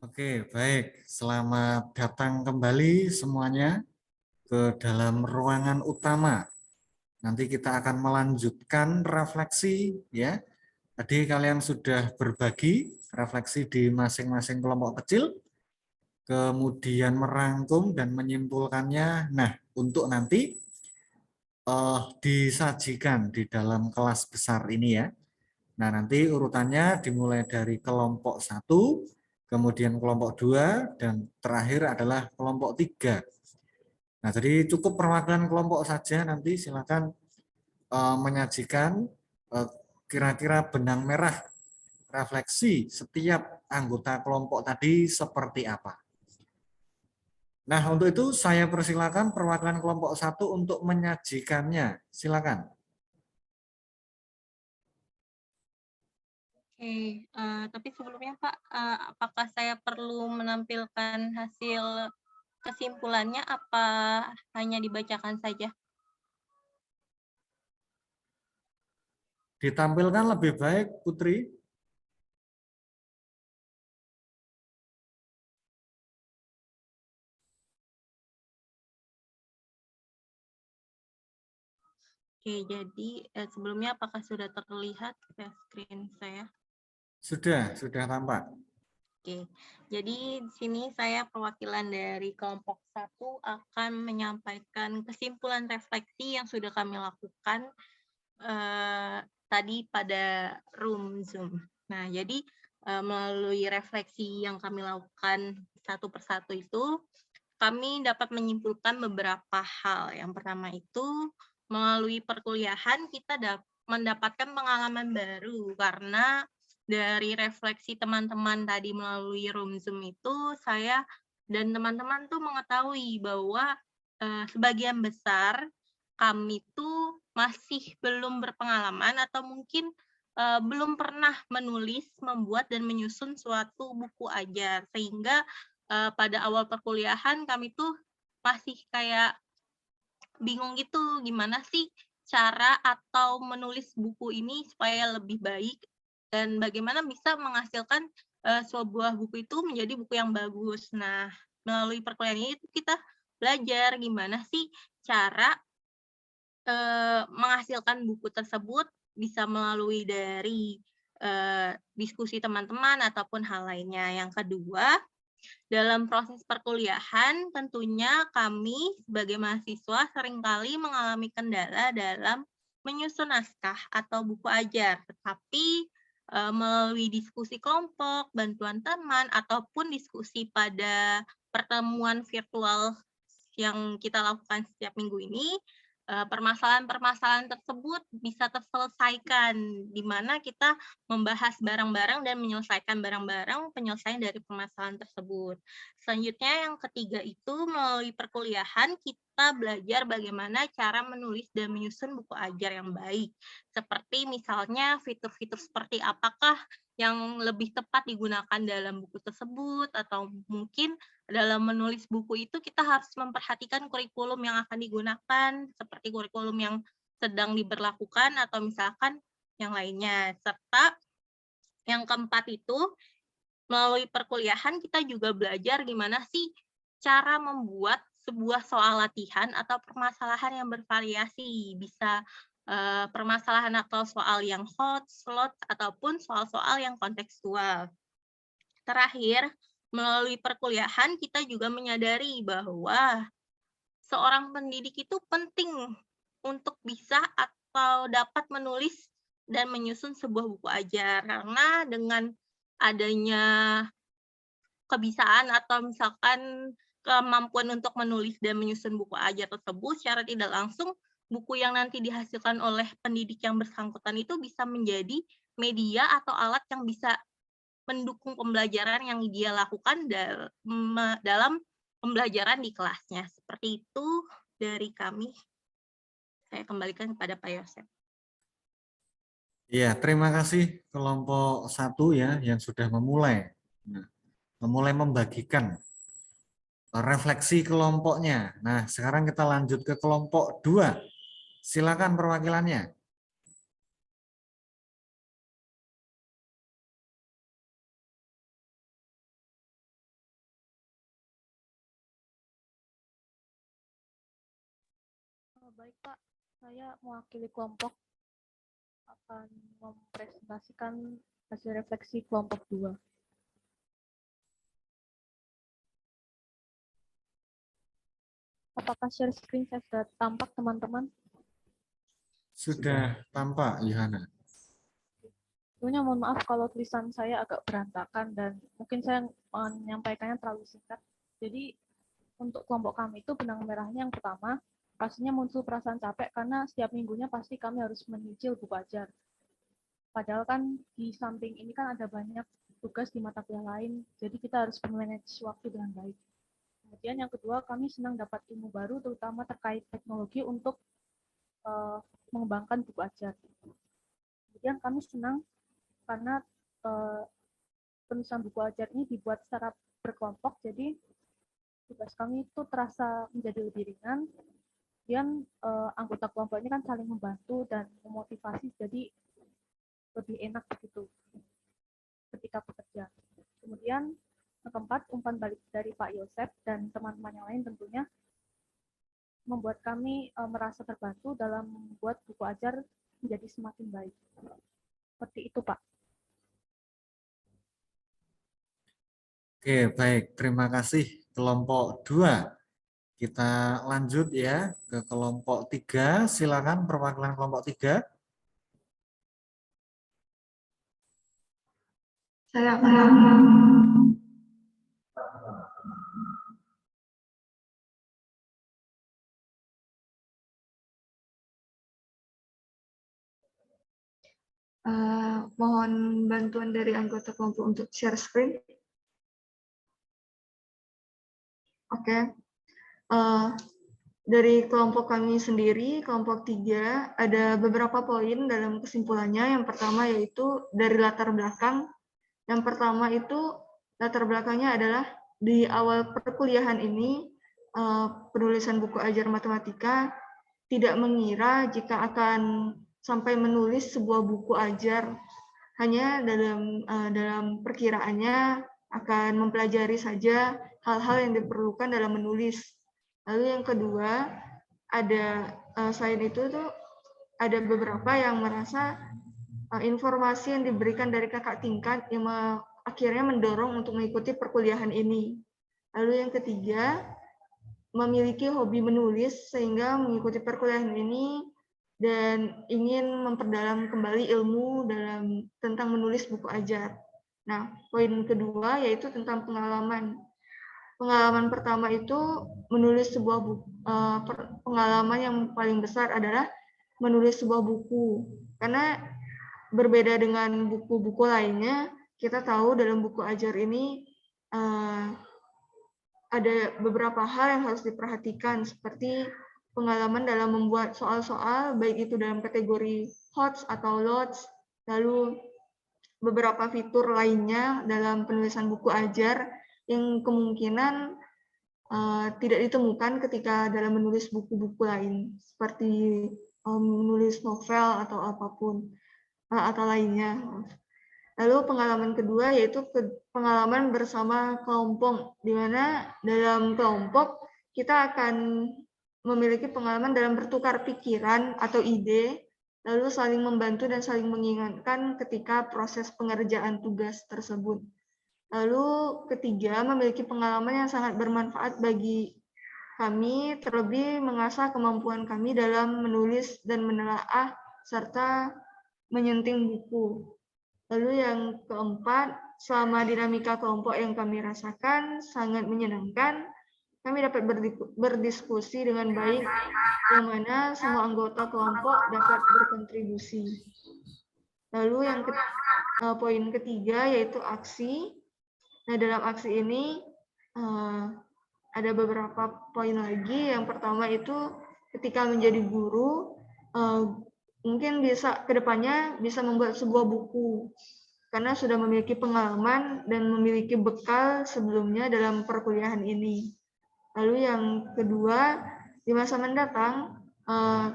Oke, baik. Selamat datang kembali semuanya ke dalam ruangan utama. Nanti kita akan melanjutkan refleksi ya. Tadi kalian sudah berbagi refleksi di masing-masing kelompok kecil, kemudian merangkum dan menyimpulkannya. Nah, untuk nanti disajikan di dalam kelas besar ini ya. Nah, nanti urutannya dimulai dari kelompok 1, kemudian kelompok 2, dan terakhir adalah kelompok 3. Nah, jadi cukup perwakilan kelompok saja, nanti silakan menyajikan kira-kira benang merah refleksi setiap anggota kelompok tadi seperti apa. Nah, untuk itu saya persilakan perwakilan kelompok 1 untuk menyajikannya. Silakan. Oke, tapi sebelumnya Pak, apakah saya perlu menampilkan hasil kesimpulannya apa hanya dibacakan saja? Ditampilkan lebih baik, Putri. Oke, jadi sebelumnya apakah sudah terlihat share screen saya? Sudah tampak. Oke, jadi di sini saya perwakilan dari kelompok 1 akan menyampaikan kesimpulan refleksi yang sudah kami lakukan tadi pada room Zoom. Nah, jadi melalui refleksi yang kami lakukan satu persatu itu, kami dapat menyimpulkan beberapa hal. Yang pertama itu, melalui perkuliahan kita mendapatkan pengalaman baru karena dari refleksi teman-teman tadi melalui room Zoom itu, saya dan teman-teman tuh mengetahui bahwa sebagian besar kami tuh masih belum berpengalaman atau mungkin belum pernah menulis, membuat, dan menyusun suatu buku ajar. Sehingga pada awal perkuliahan kami tuh masih kayak bingung gitu, gimana sih cara atau menulis buku ini supaya lebih baik dan bagaimana bisa menghasilkan sebuah buku itu menjadi buku yang bagus. Nah, melalui perkuliahan ini kita belajar gimana sih cara menghasilkan buku tersebut bisa melalui dari diskusi teman-teman ataupun hal lainnya. Yang kedua, dalam proses perkuliahan tentunya kami sebagai mahasiswa seringkali mengalami kendala dalam menyusun naskah atau buku ajar, tetapi melalui diskusi kelompok, bantuan teman, ataupun diskusi pada pertemuan virtual yang kita lakukan setiap minggu ini, permasalahan-permasalahan tersebut bisa terselesaikan, di mana kita membahas bareng-bareng dan menyelesaikan bareng-bareng penyelesaian dari permasalahan tersebut. Selanjutnya yang ketiga itu melalui perkuliahan kita belajar bagaimana cara menulis dan menyusun buku ajar yang baik. Seperti misalnya fitur-fitur seperti apakah yang lebih tepat digunakan dalam buku tersebut, atau mungkin dalam menulis buku itu kita harus memperhatikan kurikulum yang akan digunakan, seperti kurikulum yang sedang diberlakukan atau misalkan yang lainnya. Serta yang keempat itu, melalui perkuliahan kita juga belajar gimana sih cara membuat sebuah soal latihan atau permasalahan yang bervariasi. Bisa permasalahan atau soal yang hot, slot, ataupun soal-soal yang kontekstual. Terakhir, melalui perkuliahan kita juga menyadari bahwa seorang pendidik itu penting untuk bisa atau dapat menulis dan menyusun sebuah buku ajar. Karena dengan adanya kebisaan atau misalkan kemampuan untuk menulis dan menyusun buku ajar tersebut secara tidak langsung, buku yang nanti dihasilkan oleh pendidik yang bersangkutan itu bisa menjadi media atau alat yang bisa mendukung pembelajaran yang dia lakukan dalam pembelajaran di kelasnya. Seperti itu dari kami. Saya kembalikan kepada Pak Yosef. Ya, terima kasih kelompok 1 ya yang sudah memulai. Nah, memulai membagikan refleksi kelompoknya. Nah, sekarang kita lanjut ke kelompok 2. Silakan perwakilannya. Baik Pak, saya mewakili kelompok akan mempresentasikan hasil refleksi kelompok 2. Apakah share screen saya sudah tampak teman-teman? Sudah tampak, Yohana. Sebelumnya mohon maaf kalau tulisan saya agak berantakan dan mungkin saya menyampaikannya terlalu singkat. Jadi untuk kelompok kami itu benang merahnya yang pertama, pastinya muncul perasaan capek karena setiap minggunya pasti kami harus menyicil buku ajar. Padahal kan di samping ini kan ada banyak tugas di mata kuliah lain, jadi kita harus memanage waktu dengan baik. Kemudian yang kedua, kami senang dapat ilmu baru terutama terkait teknologi untuk mengembangkan buku ajar. Kemudian kami senang karena penulisan buku ajar ini dibuat secara berkelompok, jadi tugas kami itu terasa menjadi lebih ringan. Kemudian anggota kelompok ini kan saling membantu dan memotivasi, jadi lebih enak begitu ketika bekerja. Kemudian yang keempat, umpan balik dari Pak Yosep dan teman-teman yang lain tentunya membuat kami merasa terbantu dalam membuat buku ajar menjadi semakin baik. Seperti itu, Pak. Oke, baik. Terima kasih kelompok 2. Kita lanjut ya ke kelompok 3. Silakan perwakilan kelompok 3. Saya mohon bantuan dari anggota kelompok untuk share screen. Oke. Dari kelompok kami sendiri, kelompok 3, ada beberapa poin dalam kesimpulannya. Yang pertama yaitu dari latar belakang. Yang pertama itu latar belakangnya adalah di awal perkuliahan ini, penulisan buku ajar matematika tidak mengira jika akan sampai menulis sebuah buku ajar. Hanya dalam perkiraannya akan mempelajari saja hal-hal yang diperlukan dalam menulis. Lalu yang kedua, selain itu tuh ada beberapa yang merasa informasi yang diberikan dari kakak tingkat yang akhirnya mendorong untuk mengikuti perkuliahan ini. Lalu yang ketiga, memiliki hobi menulis sehingga mengikuti perkuliahan ini dan ingin memperdalam kembali ilmu tentang menulis buku ajar. Nah, poin kedua yaitu tentang pengalaman. Pengalaman pertama itu menulis sebuah buku. Pengalaman yang paling besar adalah menulis sebuah buku. Karena berbeda dengan buku-buku lainnya, kita tahu dalam buku ajar ini ada beberapa hal yang harus diperhatikan, seperti pengalaman dalam membuat soal-soal, baik itu dalam kategori HOTS atau LOTS, lalu beberapa fitur lainnya dalam penulisan buku ajar yang kemungkinan tidak ditemukan ketika dalam menulis buku-buku lain, seperti menulis novel atau apapun, atau lainnya. Lalu pengalaman kedua yaitu pengalaman bersama kelompok, di mana dalam kelompok kita akan memiliki pengalaman dalam bertukar pikiran atau ide, lalu saling membantu dan saling mengingatkan ketika proses pengerjaan tugas tersebut. Lalu ketiga, memiliki pengalaman yang sangat bermanfaat bagi kami, terlebih mengasah kemampuan kami dalam menulis dan menelaah serta menyenting buku. Lalu yang keempat, selama dinamika kelompok yang kami rasakan sangat menyenangkan, kami dapat berdiskusi dengan baik, yang mana semua anggota kelompok dapat berkontribusi. Lalu yang poin ketiga yaitu aksi. Nah, dalam aksi ini ada beberapa poin lagi. Yang pertama itu ketika menjadi guru, mungkin bisa kedepannya bisa membuat sebuah buku karena sudah memiliki pengalaman dan memiliki bekal sebelumnya dalam perkuliahan ini. Lalu yang kedua, di masa mendatang,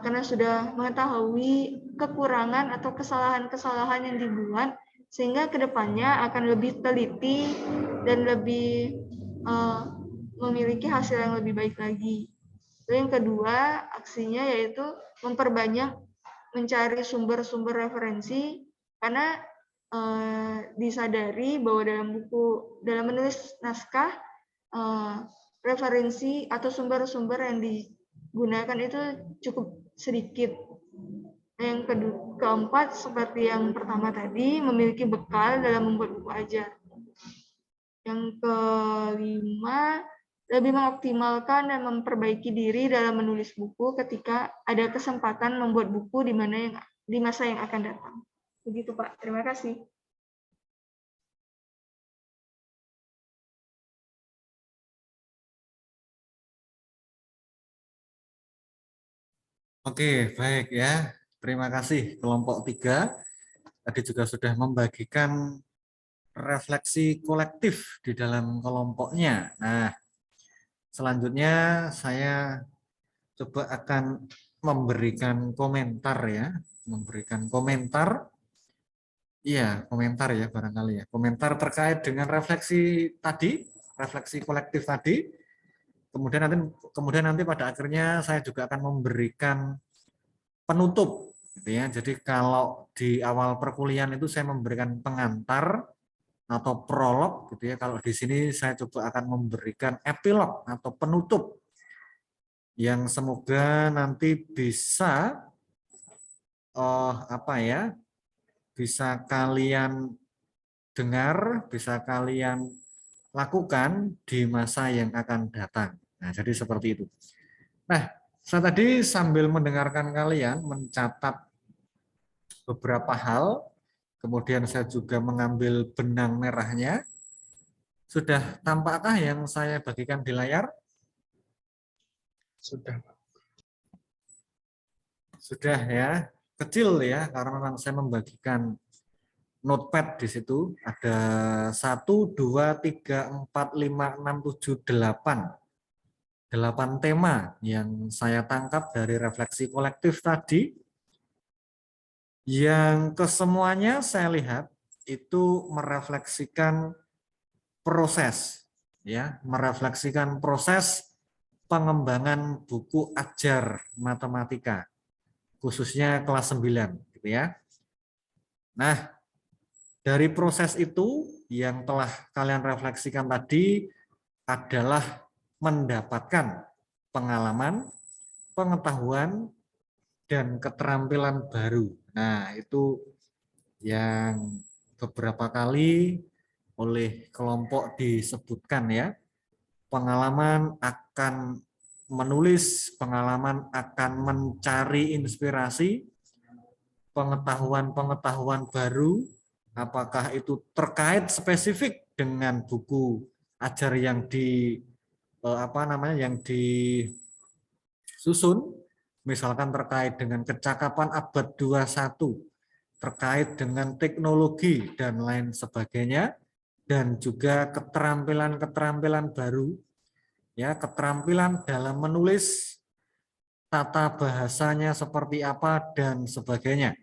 karena sudah mengetahui kekurangan atau kesalahan-kesalahan yang dibuat, sehingga kedepannya akan lebih teliti dan lebih memiliki hasil yang lebih baik lagi. Lalu yang kedua, aksinya yaitu memperbanyak mencari sumber-sumber referensi, karena disadari bahwa dalam menulis naskah, referensi atau sumber-sumber yang digunakan itu cukup sedikit. Yang keempat, seperti yang pertama tadi, memiliki bekal dalam membuat buku ajar. Yang kelima, lebih mengoptimalkan dan memperbaiki diri dalam menulis buku ketika ada kesempatan membuat buku di masa yang akan datang. Begitu, Pak. Terima kasih. Oke, baik ya. Terima kasih kelompok 3. Tadi juga sudah membagikan refleksi kolektif di dalam kelompoknya. Nah, selanjutnya saya coba akan memberikan komentar ya. Memberikan komentar. Iya, komentar ya barangkali ya. Komentar terkait dengan refleksi tadi, refleksi kolektif tadi. Kemudian nanti pada akhirnya saya juga akan memberikan penutup gitu ya. Jadi kalau di awal perkuliahan itu saya memberikan pengantar atau prolog gitu ya. Kalau di sini saya coba akan memberikan epilog atau penutup yang semoga nanti bisa bisa kalian dengar, bisa kalian lakukan di masa yang akan datang. Nah, jadi seperti itu. Nah, saya tadi sambil mendengarkan kalian mencatat beberapa hal, kemudian saya juga mengambil benang merahnya. Sudah tampakkah yang saya bagikan di layar? Sudah. Sudah ya, kecil ya, karena memang saya membagikan notepad di situ. Ada 1, 2, 3, 4, 5, 6, 7, 8. 8 tema yang saya tangkap dari refleksi kolektif tadi. Yang kesemuanya saya lihat itu merefleksikan proses, ya, merefleksikan proses pengembangan buku ajar matematika, khususnya kelas 9, gitu ya. Nah, dari proses itu yang telah kalian refleksikan tadi adalah mendapatkan pengalaman, pengetahuan, dan keterampilan baru. Nah, itu yang beberapa kali oleh kelompok disebutkan ya. Pengalaman akan menulis, pengalaman akan mencari inspirasi, pengetahuan-pengetahuan baru, apakah itu terkait spesifik dengan buku ajar yang disusun, misalkan terkait dengan kecakapan abad 21, terkait dengan teknologi dan lain sebagainya, dan juga keterampilan-keterampilan baru, ya, keterampilan dalam menulis, tata bahasanya seperti apa dan sebagainya.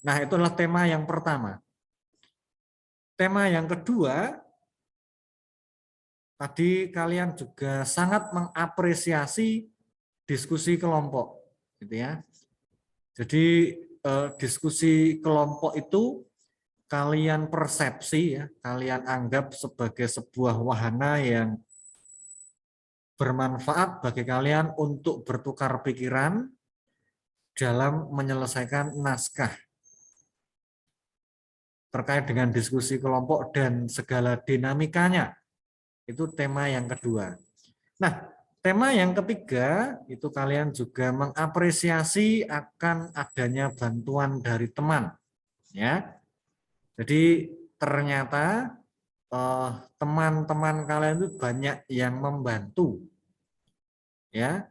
Nah, itulah tema yang pertama. Tema yang kedua, tadi kalian juga sangat mengapresiasi diskusi kelompok, gitu ya. Jadi diskusi kelompok itu kalian persepsi ya, kalian anggap sebagai sebuah wahana yang bermanfaat bagi kalian untuk bertukar pikiran dalam menyelesaikan naskah terkait dengan diskusi kelompok dan segala dinamikanya. Itu tema yang kedua. Nah, tema yang ketiga itu kalian juga mengapresiasi akan adanya bantuan dari teman, ya. Jadi ternyata teman-teman kalian itu banyak yang membantu, ya.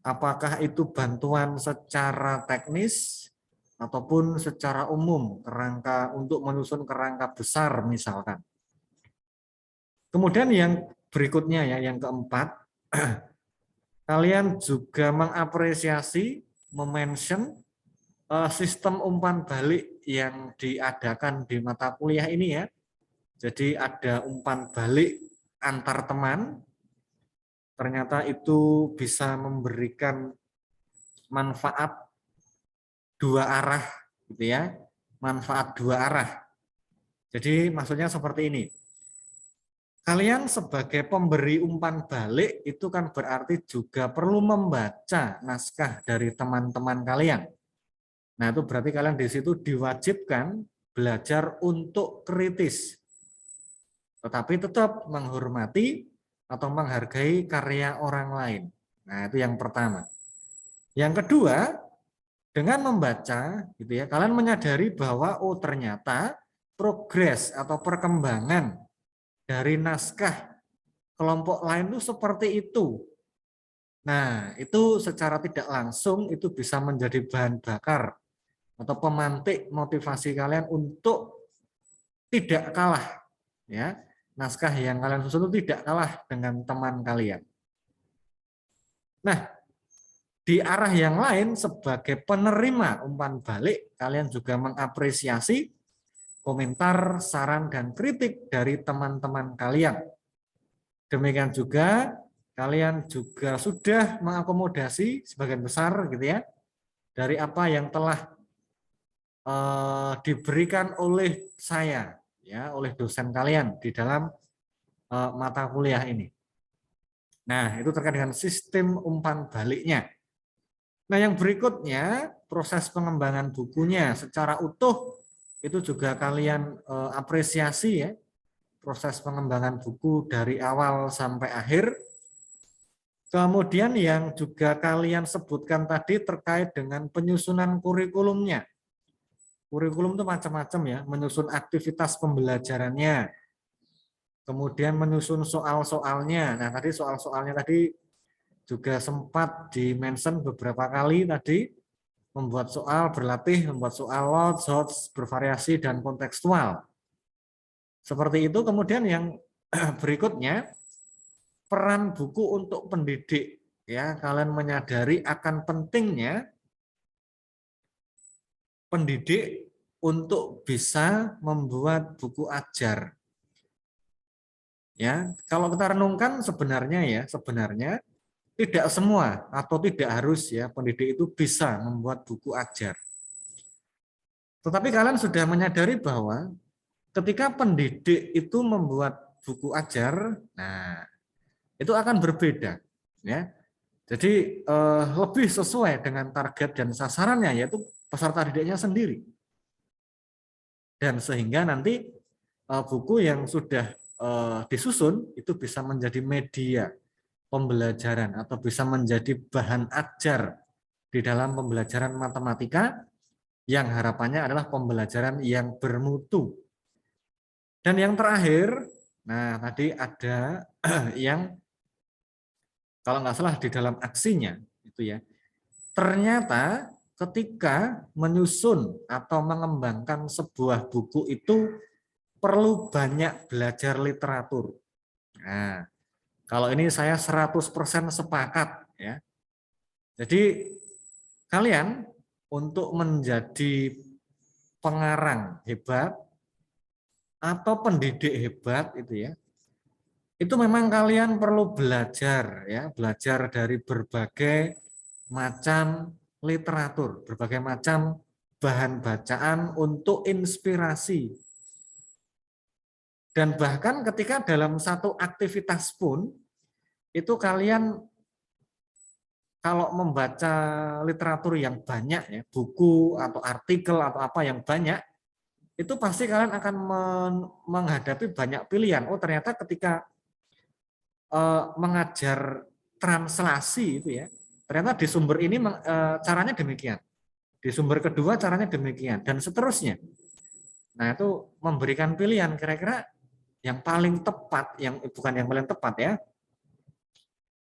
Apakah itu bantuan secara teknis ataupun secara umum, kerangka untuk menyusun kerangka besar misalkan. Kemudian yang berikutnya ya, yang keempat, kalian juga mengapresiasi, memention sistem umpan balik yang diadakan di mata kuliah ini ya. Jadi ada umpan balik antar teman, ternyata itu bisa memberikan manfaat dua arah, gitu ya, manfaat dua arah. Jadi maksudnya seperti ini. Kalian sebagai pemberi umpan balik itu kan berarti juga perlu membaca naskah dari teman-teman kalian. Nah, itu berarti kalian di situ diwajibkan belajar untuk kritis. Tetapi tetap menghormati atau menghargai karya orang lain. Nah, itu yang pertama. Yang kedua, dengan membaca gitu ya, kalian menyadari bahwa oh ternyata progres atau perkembangan dari naskah kelompok lain itu seperti itu. Nah, itu secara tidak langsung itu bisa menjadi bahan bakar atau pemantik motivasi kalian untuk tidak kalah, ya. Naskah yang kalian susun itu tidak kalah dengan teman kalian. Nah, di arah yang lain sebagai penerima umpan balik, kalian juga mengapresiasi komentar, saran, dan kritik dari teman-teman kalian. Demikian juga kalian juga sudah mengakomodasi sebagian besar gitu ya dari apa yang telah diberikan oleh saya ya, oleh dosen kalian di dalam mata kuliah ini. Nah, itu terkait dengan sistem umpan baliknya. Nah, yang berikutnya proses pengembangan bukunya secara utuh itu juga kalian apresiasi ya, proses pengembangan buku dari awal sampai akhir. Kemudian yang juga kalian sebutkan tadi terkait dengan penyusunan kurikulumnya. Kurikulum itu macam-macam ya, menyusun aktivitas pembelajarannya, kemudian menyusun soal-soalnya. Nah, tadi soal-soalnya tadi juga sempat di-mention beberapa kali tadi, membuat soal, berlatih, membuat soal lots, bervariasi, dan kontekstual. Seperti itu. Kemudian yang berikutnya, peran buku untuk pendidik. Ya, kalian menyadari akan pentingnya pendidik untuk bisa membuat buku ajar. Ya, kalau kita renungkan sebenarnya tidak semua atau tidak harus ya pendidik itu bisa membuat buku ajar. Tetapi kalian sudah menyadari bahwa ketika pendidik itu membuat buku ajar, nah itu akan berbeda, ya. Jadi lebih sesuai dengan target dan sasarannya, yaitu peserta didiknya sendiri. Dan sehingga nanti buku yang sudah disusun itu bisa menjadi media pembelajaran atau bisa menjadi bahan ajar di dalam pembelajaran matematika yang harapannya adalah pembelajaran yang bermutu. Dan yang terakhir, nah tadi ada yang kalau nggak salah di dalam aksinya itu ya. Ternyata ketika menyusun atau mengembangkan sebuah buku itu perlu banyak belajar literatur. Nah, kalau ini saya 100% sepakat ya. Jadi kalian untuk menjadi pengarang hebat atau pendidik hebat itu ya. Itu memang kalian perlu belajar ya, belajar dari berbagai macam literatur, berbagai macam bahan bacaan untuk inspirasi. Dan bahkan ketika dalam satu aktivitas pun, itu kalian kalau membaca literatur yang banyak, ya, buku atau artikel atau apa yang banyak, itu pasti kalian akan menghadapi banyak pilihan. Oh ternyata ketika mengajar translasi itu ya, ternyata di sumber ini caranya demikian. Di sumber kedua caranya demikian, dan seterusnya. Nah itu memberikan pilihan kira-kira yang paling tepat, yang bukan yang paling tepat ya,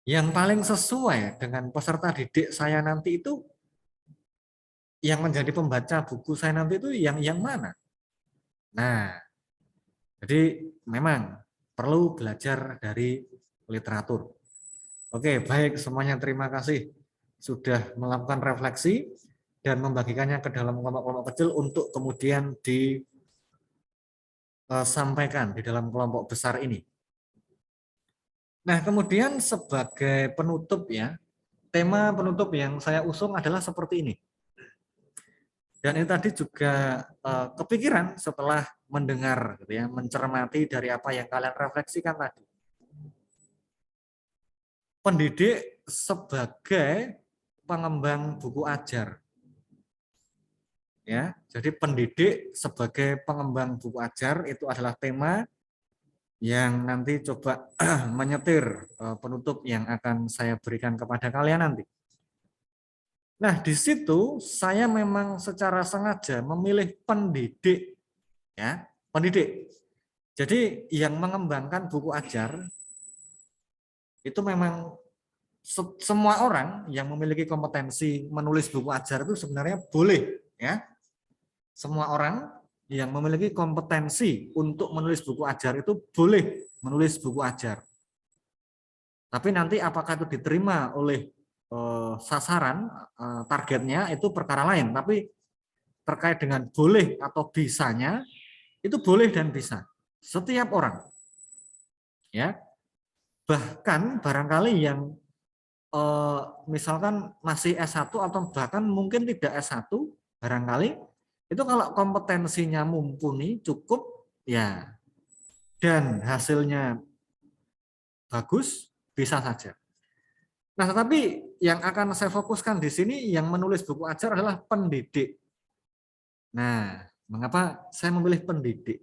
yang paling sesuai dengan peserta didik saya nanti itu, yang menjadi pembaca buku saya nanti itu yang mana? Nah, jadi memang perlu belajar dari literatur. Oke, baik semuanya, terima kasih sudah melakukan refleksi dan membagikannya ke dalam kelompok-kelompok kecil untuk kemudian disampaikan di dalam kelompok besar ini. Nah, kemudian sebagai penutup ya, tema penutup yang saya usung adalah seperti ini. Dan ini tadi juga kepikiran setelah mendengar, gitu ya, mencermati dari apa yang kalian refleksikan tadi. Pendidik sebagai pengembang buku ajar. Ya, jadi pendidik sebagai pengembang buku ajar itu adalah tema yang nanti coba menyetir penutup yang akan saya berikan kepada kalian nanti. Nah, di situ saya memang secara sengaja memilih pendidik, ya, pendidik. Jadi yang mengembangkan buku ajar itu memang semua orang yang memiliki kompetensi menulis buku ajar itu sebenarnya boleh, ya. Semua orang yang memiliki kompetensi untuk menulis buku ajar itu boleh menulis buku ajar. Tapi nanti apakah itu diterima oleh sasaran targetnya itu perkara lain. Tapi terkait dengan boleh atau bisanya itu boleh dan bisa. Setiap orang, ya. Bahkan barangkali yang misalkan masih S1 atau bahkan mungkin tidak S1 barangkali itu kalau kompetensinya mumpuni cukup ya dan hasilnya bagus bisa saja. Nah, tetapi yang akan saya fokuskan di sini yang menulis buku ajar adalah pendidik. Nah, mengapa saya memilih pendidik?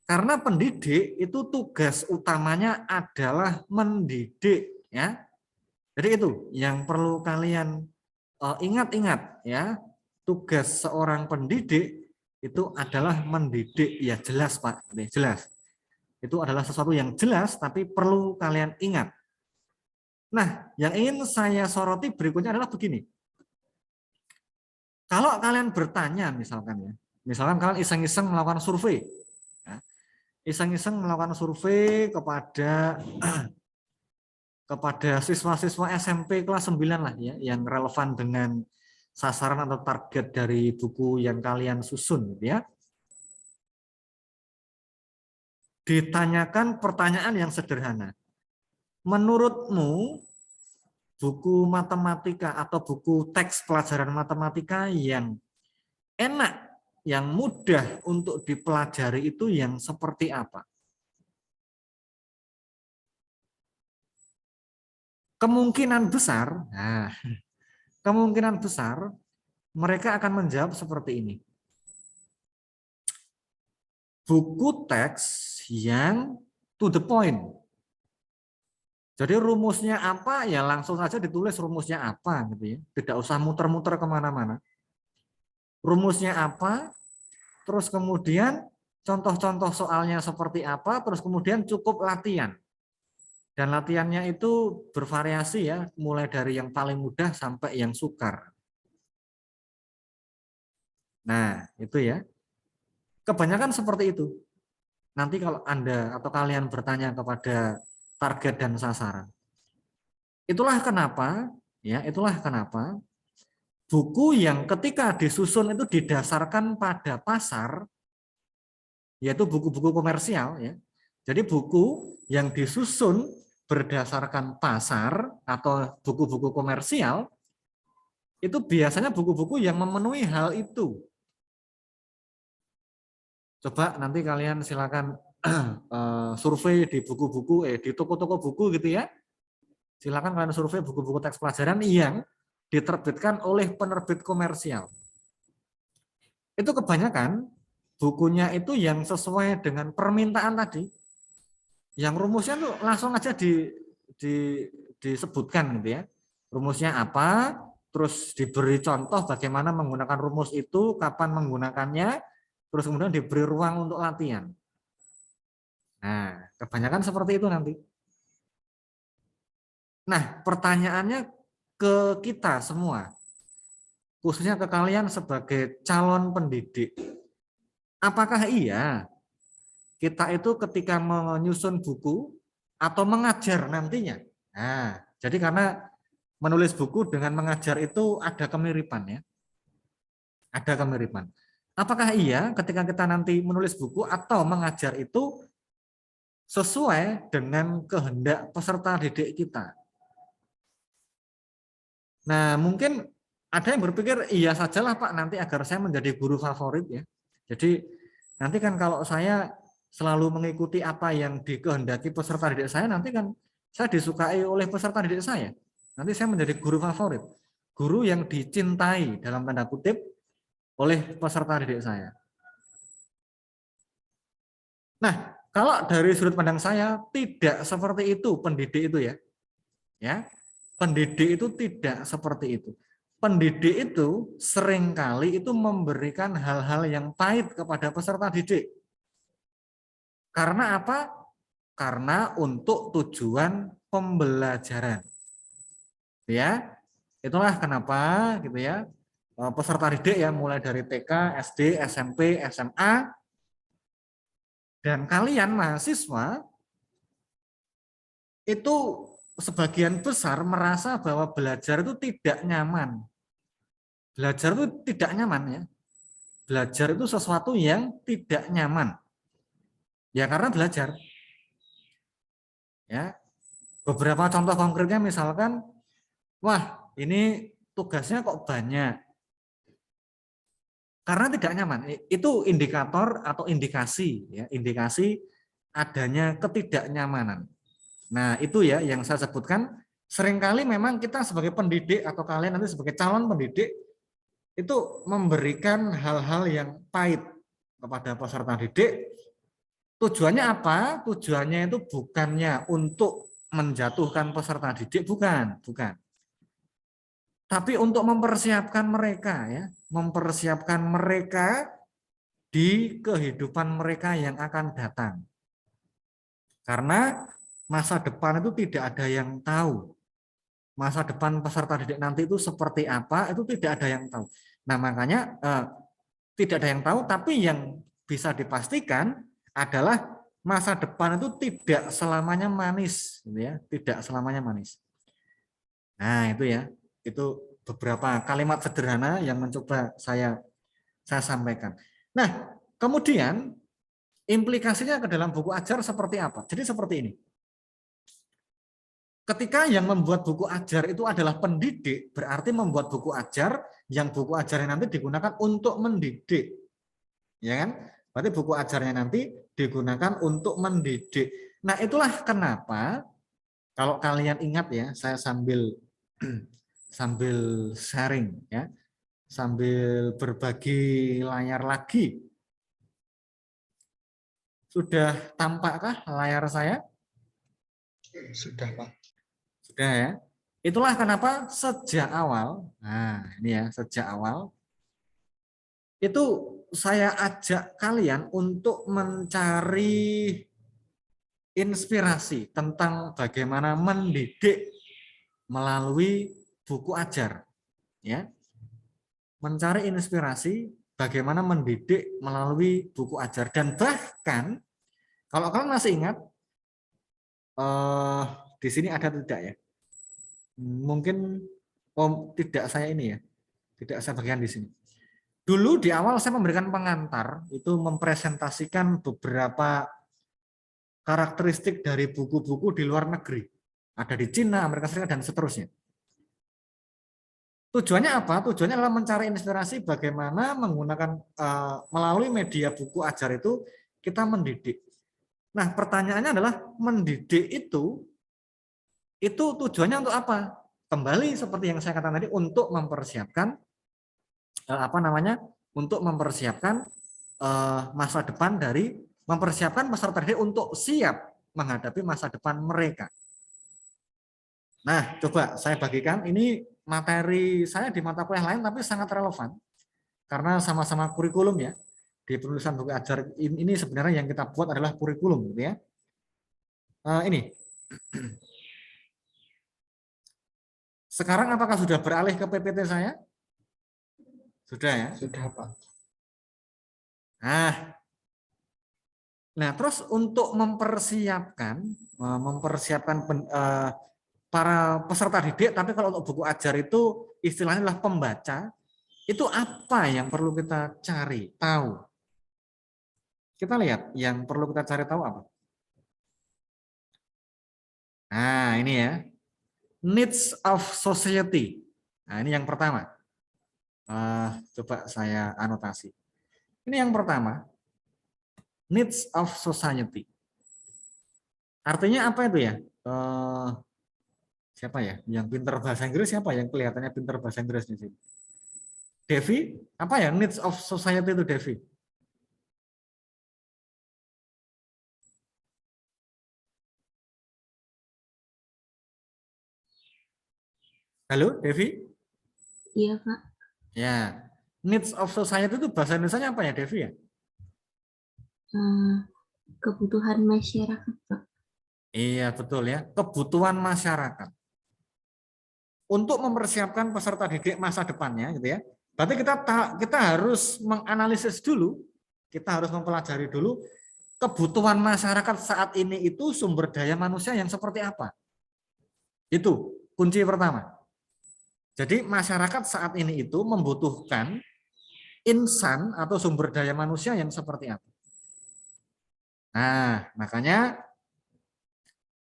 Karena pendidik itu tugas utamanya adalah mendidik, ya. Jadi itu yang perlu kalian ingat-ingat, ya. Tugas seorang pendidik itu adalah mendidik, ya jelas Pak, jelas. Itu adalah sesuatu yang jelas tapi perlu kalian ingat. Nah, yang ingin saya soroti berikutnya adalah begini. Kalau kalian bertanya misalkan kalian iseng-iseng melakukan survei, ya, iseng-iseng melakukan survei kepada siswa-siswa SMP kelas 9 lah ya, yang relevan dengan sasaran atau target dari buku yang kalian susun, ya. Ditanyakan pertanyaan yang sederhana. Menurutmu buku matematika atau buku teks pelajaran matematika yang enak, yang mudah untuk dipelajari itu yang seperti apa? Kemungkinan besar mereka akan menjawab seperti ini. Buku teks yang to the point. Jadi rumusnya apa ya langsung saja ditulis rumusnya apa gitu ya. Tidak usah muter-muter kemana-mana. Rumusnya apa, terus kemudian contoh-contoh soalnya seperti apa, terus kemudian cukup latihan. Dan latihannya itu bervariasi ya, mulai dari yang paling mudah sampai yang sukar. Nah, itu ya. Kebanyakan seperti itu. Nanti kalau Anda atau kalian bertanya kepada target dan sasaran. Itulah kenapa buku yang ketika disusun itu didasarkan pada pasar, yaitu buku-buku komersial ya. Jadi buku yang disusun berdasarkan pasar atau buku-buku komersial itu biasanya buku-buku yang memenuhi hal itu. Coba nanti kalian silakan survei di buku-buku di toko-toko buku gitu ya. Silakan kalian survei buku-buku teks pelajaran yang diterbitkan oleh penerbit komersial. Itu kebanyakan bukunya itu yang sesuai dengan permintaan tadi. Yang rumusnya tuh langsung aja disebutkan gitu ya. Rumusnya apa, terus diberi contoh bagaimana menggunakan rumus itu, kapan menggunakannya, terus kemudian diberi ruang untuk latihan. Nah, kebanyakan seperti itu nanti. Nah, pertanyaannya ke kita semua, khususnya ke kalian sebagai calon pendidik. Apakah iya kita itu ketika menyusun buku atau mengajar nantinya? Nah, jadi karena menulis buku dengan mengajar itu ada kemiripan ya. Ada kemiripan. Apakah iya ketika kita nanti menulis buku atau mengajar itu sesuai dengan kehendak peserta didik kita. Nah, mungkin ada yang berpikir, iya sajalah Pak, nanti agar saya menjadi guru favorit ya. Jadi nanti kan kalau saya selalu mengikuti apa yang dikehendaki peserta didik saya, nanti kan saya disukai oleh peserta didik saya. Nanti saya menjadi guru favorit, guru yang dicintai dalam tanda kutip oleh peserta didik saya. Nah, kalau dari sudut pandang saya tidak seperti itu pendidik itu ya. Ya. Pendidik itu tidak seperti itu. Pendidik itu seringkali itu memberikan hal-hal yang pahit kepada peserta didik. Karena apa? Karena untuk tujuan pembelajaran. Ya, itulah kenapa gitu ya. Peserta didik ya mulai dari TK, SD, SMP, SMA, dan kalian mahasiswa itu sebagian besar merasa bahwa belajar itu tidak nyaman. Belajar itu tidak nyaman ya. Belajar itu sesuatu yang tidak nyaman. Ya karena belajar. Ya. Beberapa contoh konkretnya misalkan, wah ini tugasnya kok banyak. Karena tidak nyaman. Itu indikator atau indikasi ya, indikasi adanya ketidaknyamanan. Nah, itu ya yang saya sebutkan, seringkali memang kita sebagai pendidik atau kalian nanti sebagai calon pendidik itu memberikan hal-hal yang pahit kepada peserta didik. Tujuannya apa? Tujuannya itu bukannya untuk menjatuhkan peserta didik, bukan. Tapi untuk mempersiapkan mereka ya, mempersiapkan mereka di kehidupan mereka yang akan datang. Karena masa depan itu tidak ada yang tahu. Masa depan peserta didik nanti itu seperti apa, itu tidak ada yang tahu. Nah makanya tidak ada yang tahu, tapi yang bisa dipastikan adalah masa depan itu tidak selamanya manis. Gitu ya. Tidak selamanya manis. Nah itu ya, itu beberapa kalimat sederhana yang mencoba saya sampaikan. Nah kemudian implikasinya ke dalam buku ajar seperti apa? Jadi seperti ini. Ketika yang membuat buku ajar itu adalah pendidik, berarti membuat buku ajar yang buku ajarnya nanti digunakan untuk mendidik. Ya kan? Berarti buku ajarnya nanti digunakan untuk mendidik. Nah, itulah kenapa kalau kalian ingat ya, saya sambil sharing ya. Sambil berbagi layar lagi. Sudah tampakkah layar saya? Sudah, Pak. Sudah ya. Itulah kenapa sejak awal, nah ini ya, sejak awal itu saya ajak kalian untuk mencari inspirasi tentang bagaimana mendidik melalui buku ajar, ya. Mencari inspirasi bagaimana mendidik melalui buku ajar, dan bahkan kalau kalian masih ingat, di sini ada tidak ya? Mungkin tidak saya ini ya, tidak saya bagian di sini. Dulu di awal saya memberikan pengantar, itu mempresentasikan beberapa karakteristik dari buku-buku di luar negeri. Ada di Cina, Amerika Serikat, dan seterusnya. Tujuannya apa? Tujuannya adalah mencari inspirasi bagaimana menggunakan melalui media buku ajar itu kita mendidik. Nah, pertanyaannya adalah mendidik itu tujuannya untuk apa? Kembali seperti yang saya katakan tadi, untuk mempersiapkan untuk mempersiapkan masa depan dari mempersiapkan peserta didik untuk siap menghadapi masa depan mereka. Nah, coba saya bagikan, ini materi saya di mata kuliah lain tapi sangat relevan karena sama-sama kurikulum ya. Di penulisan buku ajar ini sebenarnya yang kita buat adalah kurikulum gitu ya. Ini. Sekarang apakah sudah beralih ke PPT saya? Sudah ya? Sudah, Pak. Nah, terus untuk mempersiapkan para peserta didik, tapi kalau untuk buku ajar itu istilahnya adalah pembaca, itu apa yang perlu kita cari tahu? Kita lihat yang perlu kita cari tahu apa? Nah, ini ya. Needs of society. Nah, ini yang pertama. Coba saya anotasi. Ini yang pertama. Needs of society. Artinya apa itu ya? Siapa ya? Yang pintar bahasa Inggris siapa yang kelihatannya pintar bahasa Inggris di sini? Devi, apa ya needs of society itu Devi? Halo, Devi? Iya, Pak. Ya, needs of society itu bahasa Indonesia apa ya, Devi ya? Kebutuhan masyarakat, Pak. Iya, betul ya. Kebutuhan masyarakat. Untuk mempersiapkan peserta didik masa depannya, gitu ya. Berarti kita harus menganalisis dulu, kita harus mempelajari dulu kebutuhan masyarakat saat ini itu sumber daya manusia yang seperti apa. Itu kunci pertama. Jadi masyarakat saat ini itu membutuhkan insan atau sumber daya manusia yang seperti apa. Nah, makanya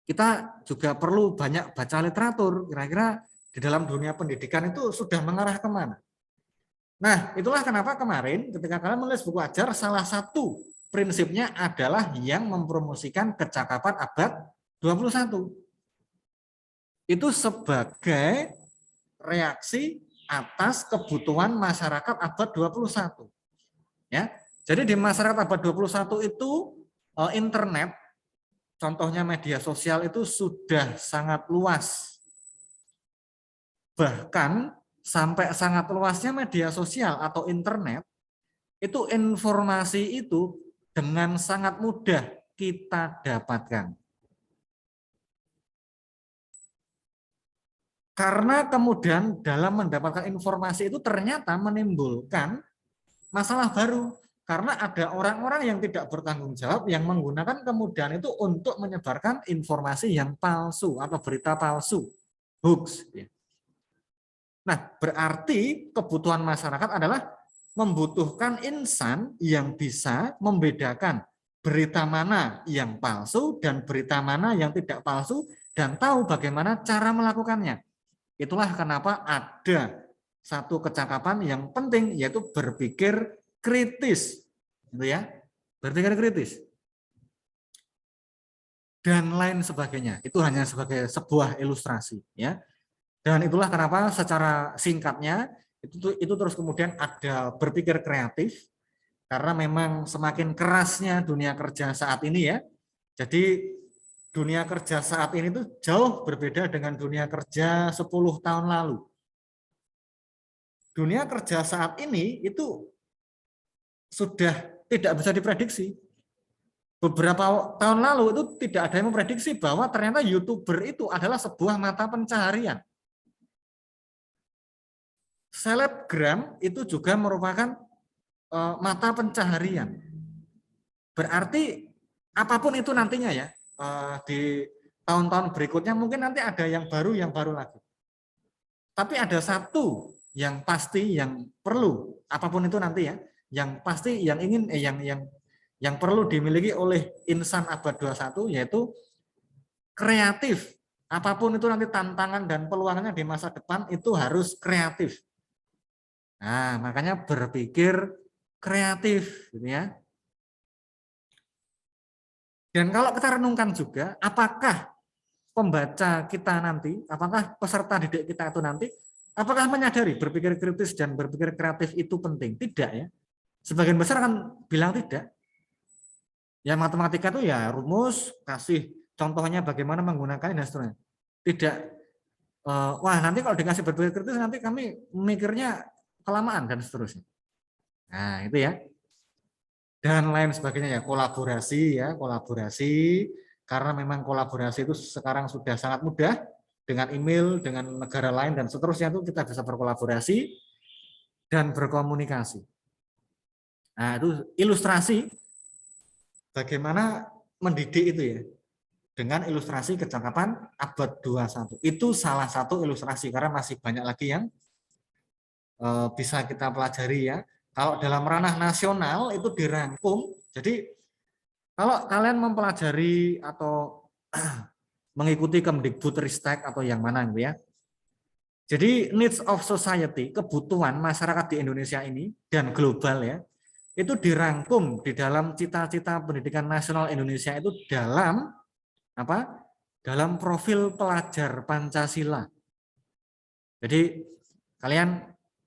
kita juga perlu banyak baca literatur, kira-kira di dalam dunia pendidikan itu sudah mengarah kemana. Nah, itulah kenapa kemarin ketika kalian menulis buku ajar, salah satu prinsipnya adalah yang mempromosikan kecakapan abad 21. Itu sebagai reaksi atas kebutuhan masyarakat abad 21. Ya. Jadi di masyarakat abad 21 itu internet, contohnya media sosial itu sudah sangat luas. Bahkan sampai sangat luasnya media sosial atau internet, itu informasi itu dengan sangat mudah kita dapatkan. Karena kemudian dalam mendapatkan informasi itu ternyata menimbulkan masalah baru. Karena ada orang-orang yang tidak bertanggung jawab yang menggunakan kemudian itu untuk menyebarkan informasi yang palsu atau berita palsu, hoax. Nah, berarti kebutuhan masyarakat adalah membutuhkan insan yang bisa membedakan berita mana yang palsu dan berita mana yang tidak palsu dan tahu bagaimana cara melakukannya. Itulah kenapa ada satu kecakapan yang penting, yaitu berpikir kritis, gitu ya, berpikir kritis dan lain sebagainya. Itu hanya sebagai sebuah ilustrasi, ya. Dan itulah kenapa secara singkatnya itu terus kemudian ada berpikir kreatif, karena memang semakin kerasnya dunia kerja saat ini ya. Jadi dunia kerja saat ini tuh jauh berbeda dengan dunia kerja 10 tahun lalu. Dunia kerja saat ini itu sudah tidak bisa diprediksi. Beberapa tahun lalu itu tidak ada yang memprediksi bahwa ternyata YouTuber itu adalah sebuah mata pencaharian. Selebgram itu juga merupakan mata pencaharian. Berarti apapun itu nantinya ya, di tahun-tahun berikutnya mungkin nanti ada yang baru lagi. Tapi ada satu yang pasti yang perlu, apapun itu nanti ya, yang pasti yang ingin yang perlu dimiliki oleh insan abad 21 yaitu kreatif. Apapun itu nanti tantangan dan peluangnya di masa depan itu harus kreatif. Nah, makanya berpikir kreatif gitu ya. Dan kalau kita renungkan juga, apakah pembaca kita nanti, apakah peserta didik kita itu nanti, apakah menyadari berpikir kritis dan berpikir kreatif itu penting? Tidak ya. Sebagian besar akan bilang tidak. Ya matematika itu ya rumus, kasih contohnya bagaimana menggunakannya dan seterusnya. Tidak, wah nanti kalau dikasih berpikir kritis nanti kami mikirnya kelamaan dan seterusnya. Nah itu ya. Dan lain sebagainya ya, kolaborasi karena memang kolaborasi itu sekarang sudah sangat mudah dengan email, dengan negara lain dan seterusnya itu kita bisa berkolaborasi dan berkomunikasi. Nah, itu ilustrasi bagaimana mendidik itu ya. Dengan ilustrasi kecakapan abad 21. Itu salah satu ilustrasi karena masih banyak lagi yang bisa kita pelajari ya. Kalau dalam ranah nasional itu dirangkum. Jadi kalau kalian mempelajari atau mengikuti Kemdikbudristek atau yang mana gitu ya. Jadi needs of society, kebutuhan masyarakat di Indonesia ini dan global ya, itu dirangkum di dalam cita-cita pendidikan nasional Indonesia itu dalam apa? Dalam profil pelajar Pancasila. Jadi kalian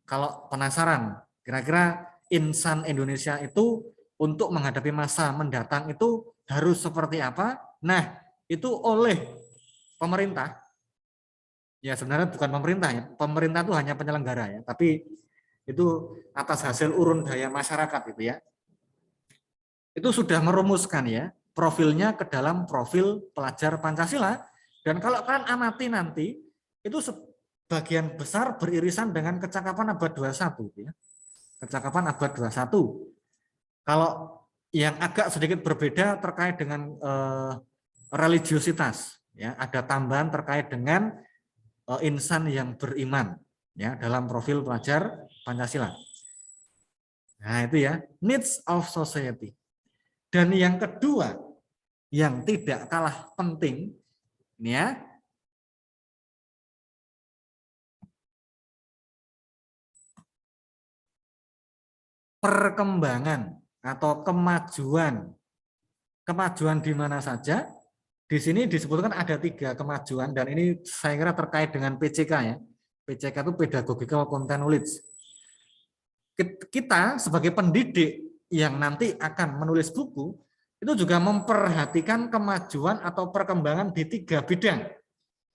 kalau penasaran, kira-kira insan Indonesia itu untuk menghadapi masa mendatang itu harus seperti apa? Nah, itu oleh pemerintah. Ya sebenarnya bukan pemerintah ya. Pemerintah itu hanya penyelenggara ya, tapi itu atas hasil urun daya masyarakat itu ya. Itu sudah merumuskan ya profilnya ke dalam profil pelajar Pancasila, dan kalau kalian amati nanti itu sebagian besar beririsan dengan kecakapan abad 21 ya. Kecakapan abad 21. Kalau yang agak sedikit berbeda terkait dengan religiositas ya, ada tambahan terkait dengan insan yang beriman ya dalam profil pelajar Pancasila. Nah, itu ya, needs of society. Dan yang kedua yang tidak kalah penting ini ya, perkembangan atau kemajuan. Kemajuan di mana saja? Di sini disebutkan ada 3 kemajuan, dan ini saya kira terkait dengan PCK ya. PCK itu Pedagogical Content Knowledge. Kita sebagai pendidik yang nanti akan menulis buku, itu juga memperhatikan kemajuan atau perkembangan di 3 bidang.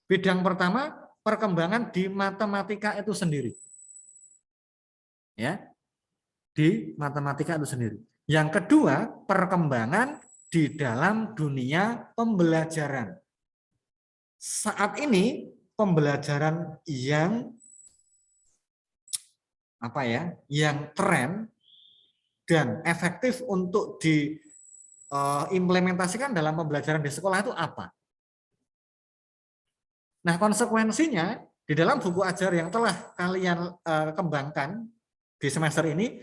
Bidang pertama, perkembangan di matematika itu sendiri. Ya, di matematika itu sendiri. Yang kedua, perkembangan di dalam dunia pembelajaran. Saat ini pembelajaran yang yang tren dan efektif untuk diimplementasikan dalam pembelajaran di sekolah itu apa? Nah, konsekuensinya di dalam buku ajar yang telah kalian kembangkan di semester ini,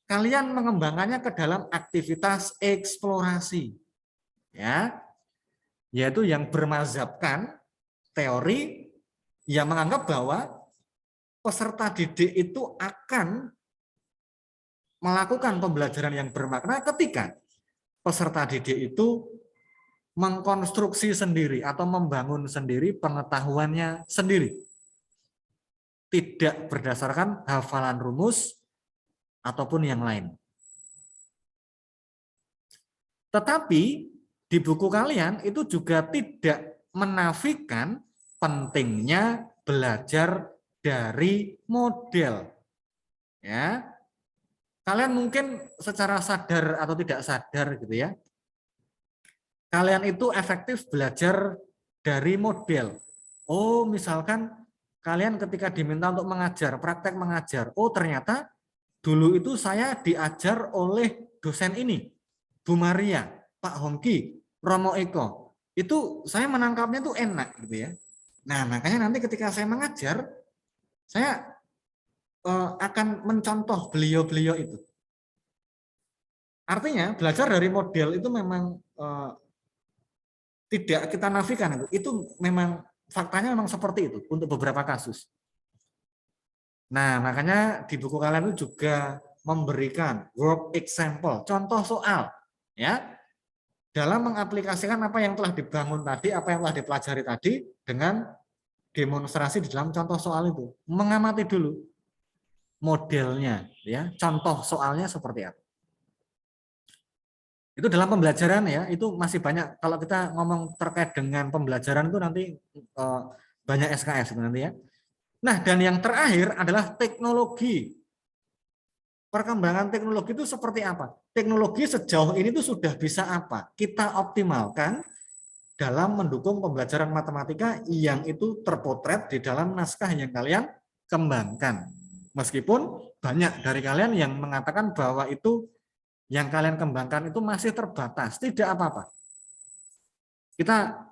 kalian mengembangkannya ke dalam aktivitas eksplorasi, ya, yaitu yang bermazhabkan teori yang menganggap bahwa peserta didik itu akan melakukan pembelajaran yang bermakna ketika peserta didik itu mengkonstruksi sendiri atau membangun sendiri pengetahuannya sendiri, tidak berdasarkan hafalan rumus ataupun yang lain. Tetapi di buku kalian itu juga tidak menafikan pentingnya belajar dari model. Ya. Kalian mungkin secara sadar atau tidak sadar gitu ya. Kalian itu efektif belajar dari model. Oh, misalkan kalian ketika diminta untuk mengajar, praktek mengajar, oh ternyata dulu itu saya diajar oleh dosen ini, Bu Maria, Pak Hongki, Romo Eko. Itu saya menangkapnya tuh enak gitu ya. Nah, makanya nanti ketika saya mengajar, saya akan mencontoh beliau-beliau itu. Artinya belajar dari model itu memang tidak kita nafikan itu. Itu memang faktanya memang seperti itu untuk beberapa kasus. Nah, makanya di buku kalian itu juga memberikan work example, contoh soal, ya, dalam mengaplikasikan apa yang telah dibangun tadi, apa yang telah dipelajari tadi dengan demonstrasi di dalam contoh soal itu. Mengamati dulu modelnya, ya, contoh soalnya seperti apa. Itu dalam pembelajaran ya, itu masih banyak. Kalau kita ngomong terkait dengan pembelajaran itu nanti banyak SKS nanti ya. Nah, dan yang terakhir adalah teknologi. Perkembangan teknologi itu seperti apa? Teknologi sejauh ini itu sudah bisa apa? Kita optimalkan dalam mendukung pembelajaran matematika yang itu terpotret di dalam naskah yang kalian kembangkan. Meskipun banyak dari kalian yang mengatakan bahwa itu yang kalian kembangkan itu masih terbatas, tidak apa-apa. Kita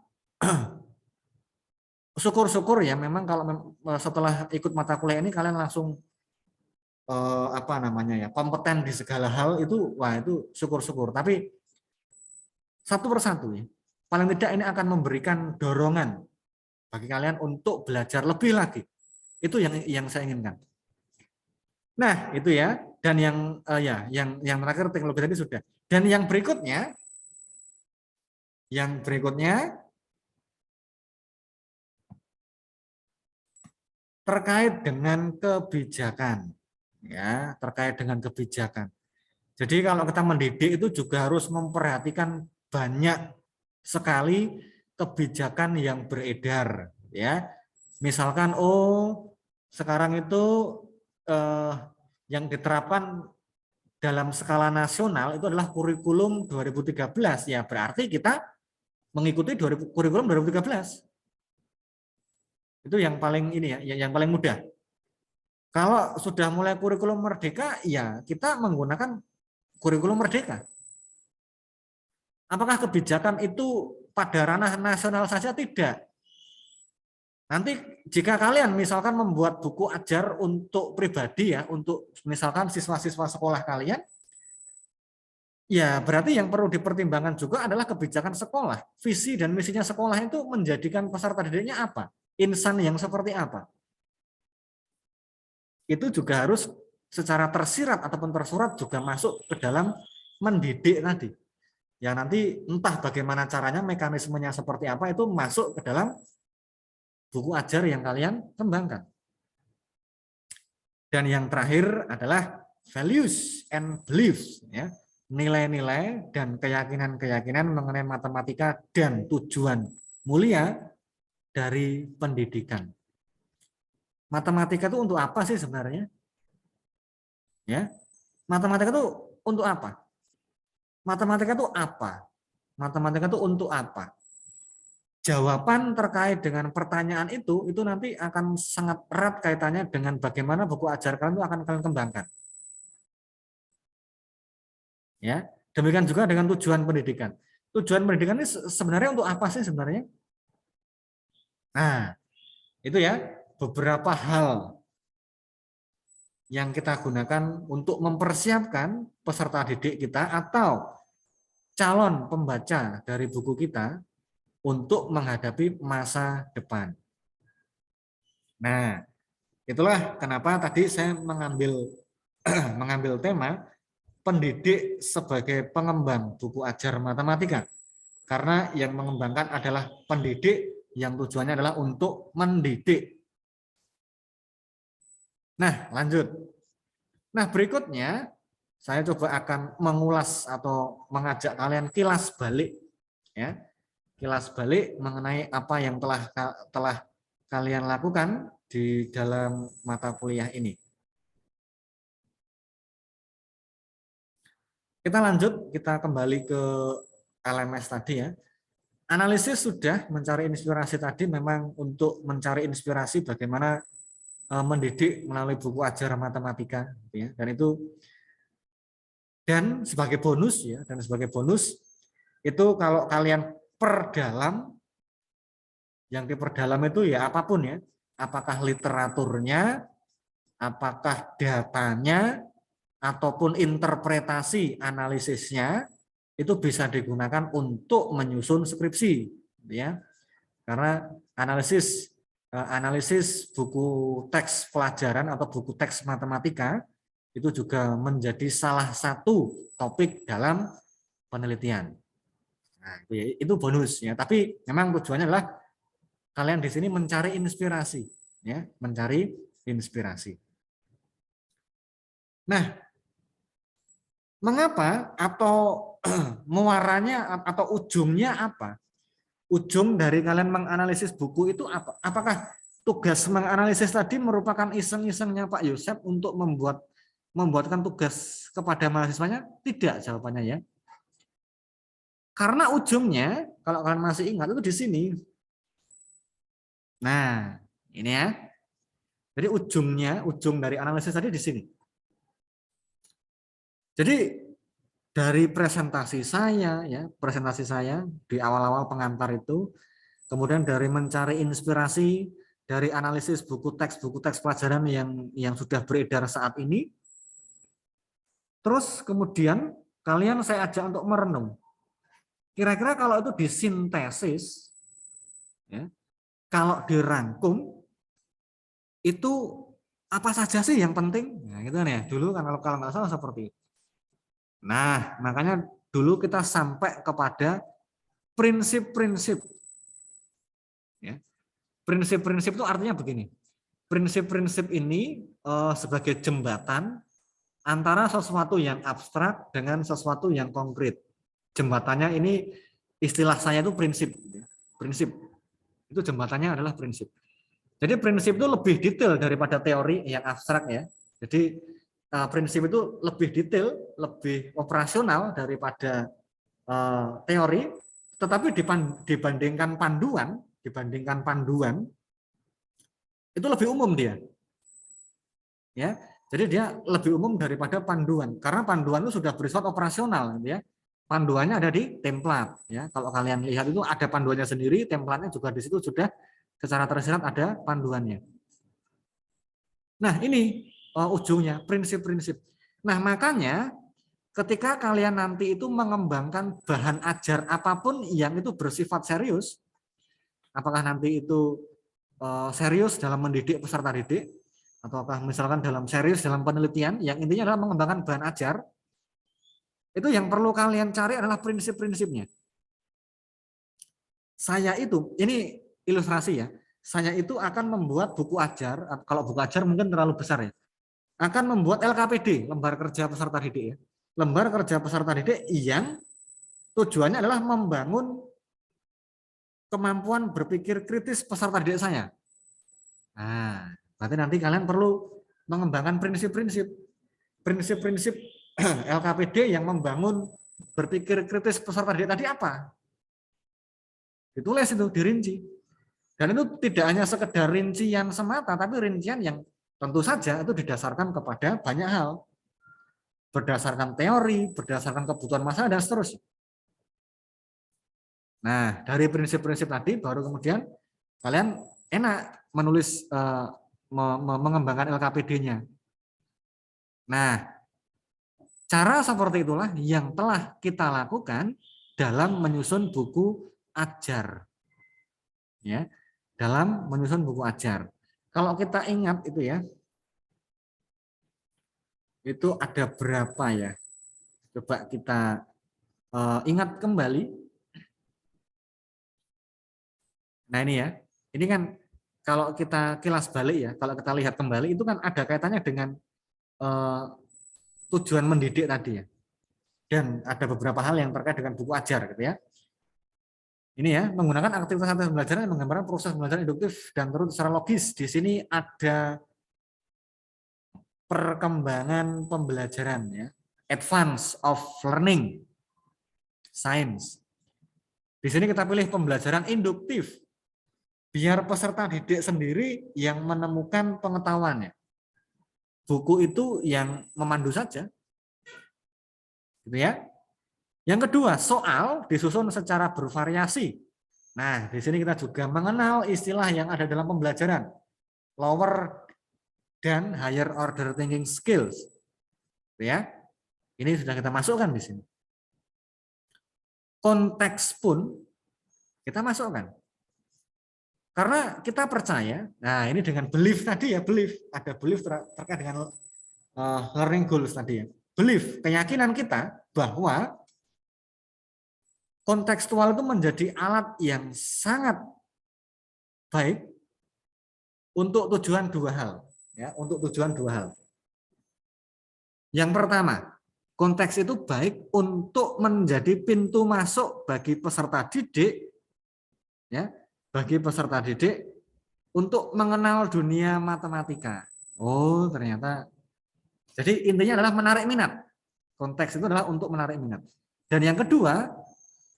syukur-syukur ya, memang kalau setelah ikut mata kuliah ini kalian langsung kompeten di segala hal itu, wah itu syukur-syukur. Tapi satu persatu ya, paling tidak ini akan memberikan dorongan bagi kalian untuk belajar lebih lagi. Itu yang saya inginkan. Nah, itu ya. Dan yang terakhir teknologi tadi sudah. Dan yang berikutnya terkait dengan kebijakan. Ya, terkait dengan kebijakan. Jadi kalau kita mendidik itu juga harus memperhatikan banyak sekali kebijakan yang beredar, ya. Misalkan sekarang itu yang diterapkan dalam skala nasional itu adalah kurikulum 2013, ya berarti kita mengikuti kurikulum 2013. Itu yang paling ini ya, yang paling mudah. Kalau sudah mulai kurikulum merdeka, ya kita menggunakan kurikulum merdeka. Apakah kebijakan itu pada ranah nasional saja? Tidak. Nanti jika kalian misalkan membuat buku ajar untuk pribadi ya, untuk misalkan siswa-siswa sekolah kalian, ya berarti yang perlu dipertimbangkan juga adalah kebijakan sekolah. Visi dan misinya sekolah itu menjadikan peserta didiknya apa? Insan yang seperti apa? Itu juga harus secara tersirat ataupun tersurat juga masuk ke dalam mendidik tadi. Ya nanti entah bagaimana caranya, mekanismenya seperti apa, itu masuk ke dalam buku ajar yang kalian kembangkan. Dan yang terakhir adalah values and beliefs, ya, nilai-nilai dan keyakinan-keyakinan mengenai matematika dan tujuan mulia dari pendidikan. Matematika itu untuk apa sih sebenarnya? Ya, matematika itu untuk apa? Matematika itu apa? Matematika itu untuk apa? Jawaban terkait dengan pertanyaan itu nanti akan sangat erat kaitannya dengan bagaimana buku ajar kalian itu akan kalian kembangkan. Ya, demikian juga dengan tujuan pendidikan. Tujuan pendidikan ini sebenarnya untuk apa sih sebenarnya? Nah, itu ya beberapa hal yang kita gunakan untuk mempersiapkan peserta didik kita atau calon pembaca dari buku kita untuk menghadapi masa depan. Nah, itulah kenapa tadi saya mengambil tema pendidik sebagai pengembang buku ajar matematika. Karena yang mengembangkan adalah pendidik yang tujuannya adalah untuk mendidik. Nah, lanjut. Nah, berikutnya saya coba akan mengulas atau mengajak kalian kilas balik, ya. Kilas balik mengenai apa yang telah kalian lakukan di dalam mata kuliah ini. Kita lanjut, kita kembali ke LMS tadi ya. Analisis sudah, mencari inspirasi tadi memang untuk mencari inspirasi bagaimana mendidik melalui buku ajar matematika, ya. Dan sebagai bonus ya, itu kalau kalian perdalam, yang diperdalam itu ya apapun ya, apakah literaturnya, apakah datanya, ataupun interpretasi analisisnya, itu bisa digunakan untuk menyusun skripsi, ya. Karena analisis buku teks pelajaran atau buku teks matematika itu juga menjadi salah satu topik dalam penelitian. Nah, itu bonus ya. Tapi memang tujuannya adalah kalian di sini mencari inspirasi, ya, mencari inspirasi. Nah, mengapa atau muaranya atau ujungnya apa? Ujung dari kalian menganalisis buku itu apa? Apakah tugas menganalisis tadi merupakan iseng-isengnya Pak Yosep untuk membuatkan tugas kepada mahasiswanya? Tidak, jawabannya ya. Karena ujungnya, kalau kalian masih ingat itu di sini. Nah, ini ya. Jadi ujung dari analisis tadi di sini. Jadi dari presentasi saya di awal-awal pengantar itu, kemudian dari mencari inspirasi dari analisis buku teks pelajaran yang sudah beredar saat ini, terus kemudian kalian saya ajak untuk merenung. Kira-kira kalau itu disintesis, ya, kalau dirangkum, itu apa saja sih yang penting? Nah, gitu kan ya. Dulu kan kalau nggak salah seperti itu. Nah, makanya dulu kita sampai kepada prinsip-prinsip. Ya. Prinsip-prinsip itu artinya begini. Prinsip-prinsip ini sebagai jembatan antara sesuatu yang abstrak dengan sesuatu yang konkret. Jembatannya ini istilah saya itu prinsip. Prinsip. Itu jembatannya adalah prinsip. Jadi prinsip itu lebih detail daripada teori yang abstrak ya. Jadi prinsip itu lebih detail, lebih operasional daripada teori, tetapi dibandingkan panduan itu lebih umum dia. Ya. Jadi dia lebih umum daripada panduan karena panduan itu sudah bersifat operasional ya. Panduannya ada di template ya. Kalau kalian lihat itu ada panduannya sendiri, templatenya juga di situ sudah secara tersirat ada panduannya. Nah, ini ujungnya prinsip-prinsip. Nah, makanya ketika kalian nanti itu mengembangkan bahan ajar apapun yang itu bersifat serius, apakah nanti itu serius dalam mendidik peserta didik, ataukah misalkan dalam serius dalam penelitian, yang intinya adalah mengembangkan bahan ajar, itu yang perlu kalian cari adalah prinsip-prinsipnya. Saya itu, ini ilustrasi ya, saya itu akan membuat buku ajar, kalau buku ajar mungkin terlalu besar ya, akan membuat LKPD, lembar kerja peserta didik ya. Lembar kerja peserta didik yang tujuannya adalah membangun kemampuan berpikir kritis peserta didik saya. Nah, berarti nanti kalian perlu mengembangkan prinsip-prinsip LKPD yang membangun berpikir kritis peserta didik tadi apa? Ditulis itu, dirinci. Dan itu tidak hanya sekedar rincian semata, tapi rincian yang tentu saja itu didasarkan kepada banyak hal. Berdasarkan teori, berdasarkan kebutuhan masyarakat, dan seterusnya. Nah, dari prinsip-prinsip tadi, baru kemudian kalian enak menulis, mengembangkan LKPD-nya. Nah, cara seperti itulah yang telah kita lakukan dalam menyusun buku ajar. Ya, dalam menyusun buku ajar. Kalau kita ingat itu ya, itu ada berapa ya? Coba kita ingat kembali. Nah ini ya, ini kan kalau kita kilas balik ya, kalau kita lihat kembali itu kan ada kaitannya dengan tujuan mendidik tadi ya. Dan ada beberapa hal yang terkait dengan buku ajar gitu ya. Ini ya, menggunakan aktivitas pembelajaran yang menggambarkan proses pembelajaran induktif dan terus secara logis. Di sini ada perkembangan pembelajaran ya, advance of learning, science. Di sini kita pilih pembelajaran induktif, biar peserta didik sendiri yang menemukan pengetahuannya. Buku itu yang memandu saja, gitu ya. Yang kedua, soal disusun secara bervariasi. Nah, di sini kita juga mengenal istilah yang ada dalam pembelajaran, lower dan higher order thinking skills. Ya, ini sudah kita masukkan di sini. Konteks pun kita masukkan. Karena kita percaya, nah ini dengan belief tadi ya, belief, ada belief terkait dengan learning goals tadi ya. Belief, keyakinan kita bahwa kontekstual itu menjadi alat yang sangat baik untuk tujuan dua hal. Ya, untuk tujuan dua hal. Yang pertama, konteks itu baik untuk menjadi pintu masuk bagi peserta didik, ya, bagi peserta didik untuk mengenal dunia matematika. Oh, ternyata. Jadi intinya adalah menarik minat. Konteks itu adalah untuk menarik minat. Dan yang kedua,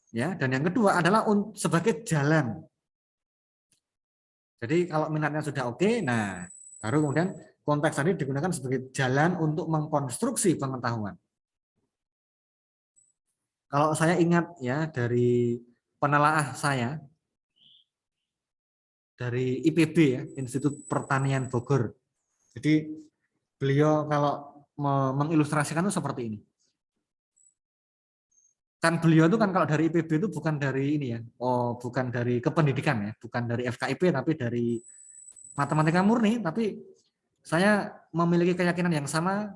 ya, adalah sebagai jalan. Jadi kalau minatnya sudah oke, nah baru kemudian konteks tadi digunakan sebagai jalan untuk mengkonstruksi pengetahuan. Kalau saya ingat ya dari penelaah saya dari IPB ya, Institut Pertanian Bogor. Jadi beliau kalau mengilustrasikan itu seperti ini. kan beliau itu kan kalau dari IPB itu bukan dari ini ya, bukan dari kependidikan ya, bukan dari FKIP tapi dari matematika murni, tapi saya memiliki keyakinan yang sama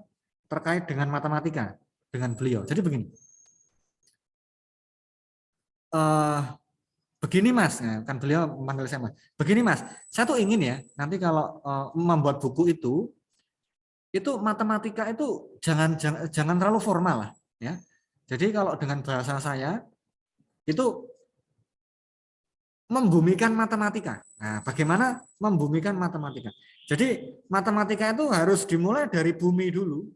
terkait dengan matematika dengan beliau. Jadi begini, begini Mas, nah, kan beliau memanggil saya Mas. Begini Mas, saya tuh ingin ya nanti kalau membuat buku itu matematika itu jangan terlalu formal lah, ya. Jadi kalau dengan bahasa saya itu membumikan matematika. Nah, bagaimana membumikan matematika? Jadi matematika itu harus dimulai dari bumi dulu,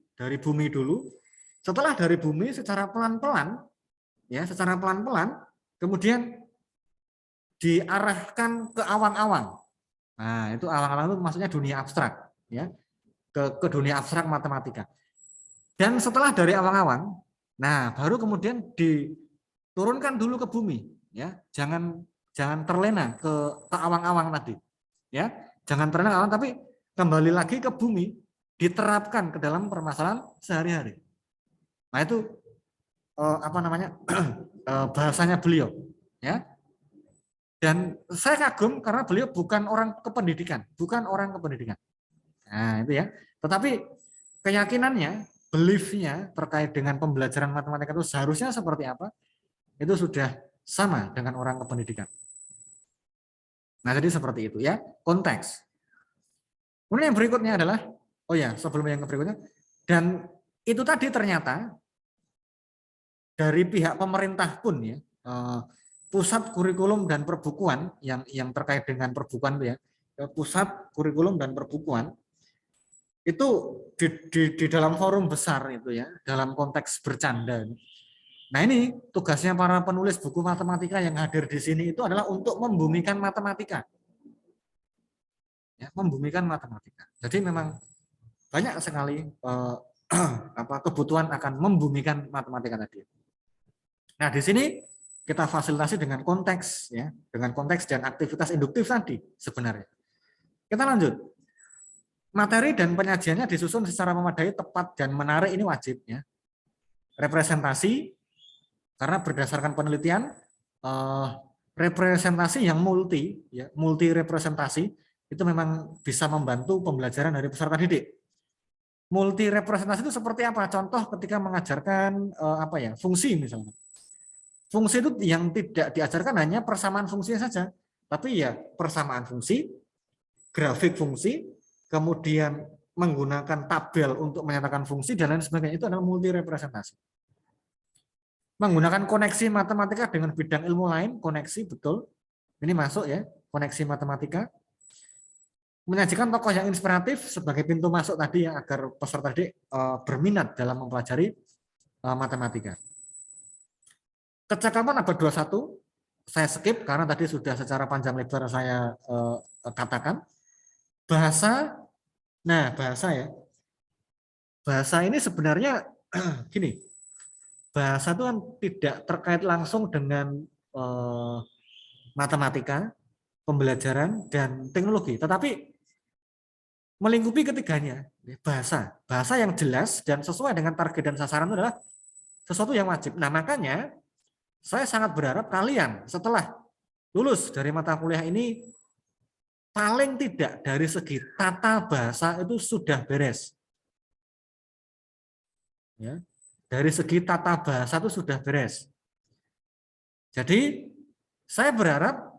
Setelah dari bumi secara pelan-pelan, ya, secara pelan-pelan, kemudian diarahkan ke awang-awang. Nah, itu awang-awang itu maksudnya dunia abstrak, ya, ke dunia abstrak matematika. Dan setelah dari awang-awang, nah baru kemudian diturunkan dulu ke bumi, ya, jangan terlena ke awang-awang tadi, ya, jangan terlena ke awang, tapi kembali lagi ke bumi, diterapkan ke dalam permasalahan sehari-hari. Nah itu apa namanya bahasanya beliau, ya. Dan saya kagum karena beliau bukan orang kependidikan. Nah itu ya. Tetapi keyakinannya, belief-nya terkait dengan pembelajaran matematika itu seharusnya seperti apa, itu sudah sama dengan orang kependidikan. Nah jadi seperti itu ya, konteks. Kemudian yang berikutnya adalah, sebelum yang berikutnya, dan itu tadi ternyata dari pihak pemerintah pun ya, pusat kurikulum dan perbukuan yang terkait dengan perbukuan itu ya, pusat kurikulum dan perbukuan itu di dalam forum besar itu ya, dalam konteks bercanda. Nah ini tugasnya para penulis buku matematika yang hadir di sini itu adalah untuk membumikan matematika, ya, membumikan matematika. Jadi memang banyak sekali kebutuhan akan membumikan matematika tadi. Nah di sini kita fasilitasi dengan konteks ya, dengan konteks dan aktivitas induktif tadi sebenarnya. Kita lanjut. Materi dan penyajiannya disusun secara memadai, tepat dan menarik, ini wajib ya. Representasi karena berdasarkan penelitian representasi yang multi representasi itu memang bisa membantu pembelajaran dari peserta didik. Multi representasi itu seperti apa? Contoh ketika mengajarkan fungsi misalnya. Fungsi itu yang tidak diajarkan hanya persamaan fungsinya saja, tapi ya persamaan fungsi, grafik fungsi, kemudian menggunakan tabel untuk menyatakan fungsi dan lain sebagainya, itu adalah multi representasi. Menggunakan koneksi matematika dengan bidang ilmu lain, koneksi betul, ini masuk ya, koneksi matematika. Menyajikan tokoh yang inspiratif sebagai pintu masuk tadi ya, agar peserta didik berminat dalam mempelajari matematika. Kecakapan abad 21 saya skip karena tadi sudah secara panjang lebar saya katakan. Bahasa, nah bahasa ya. Bahasa ini sebenarnya gini. Bahasa itu kan tidak terkait langsung dengan matematika, pembelajaran dan teknologi, tetapi melingkupi ketiganya. Bahasa, bahasa yang jelas dan sesuai dengan target dan sasaran itu adalah sesuatu yang wajib. Nah, makanya saya sangat berharap kalian setelah lulus dari mata kuliah ini paling tidak dari segi tata bahasa itu sudah beres. Ya, dari segi tata bahasa itu sudah beres. Jadi saya berharap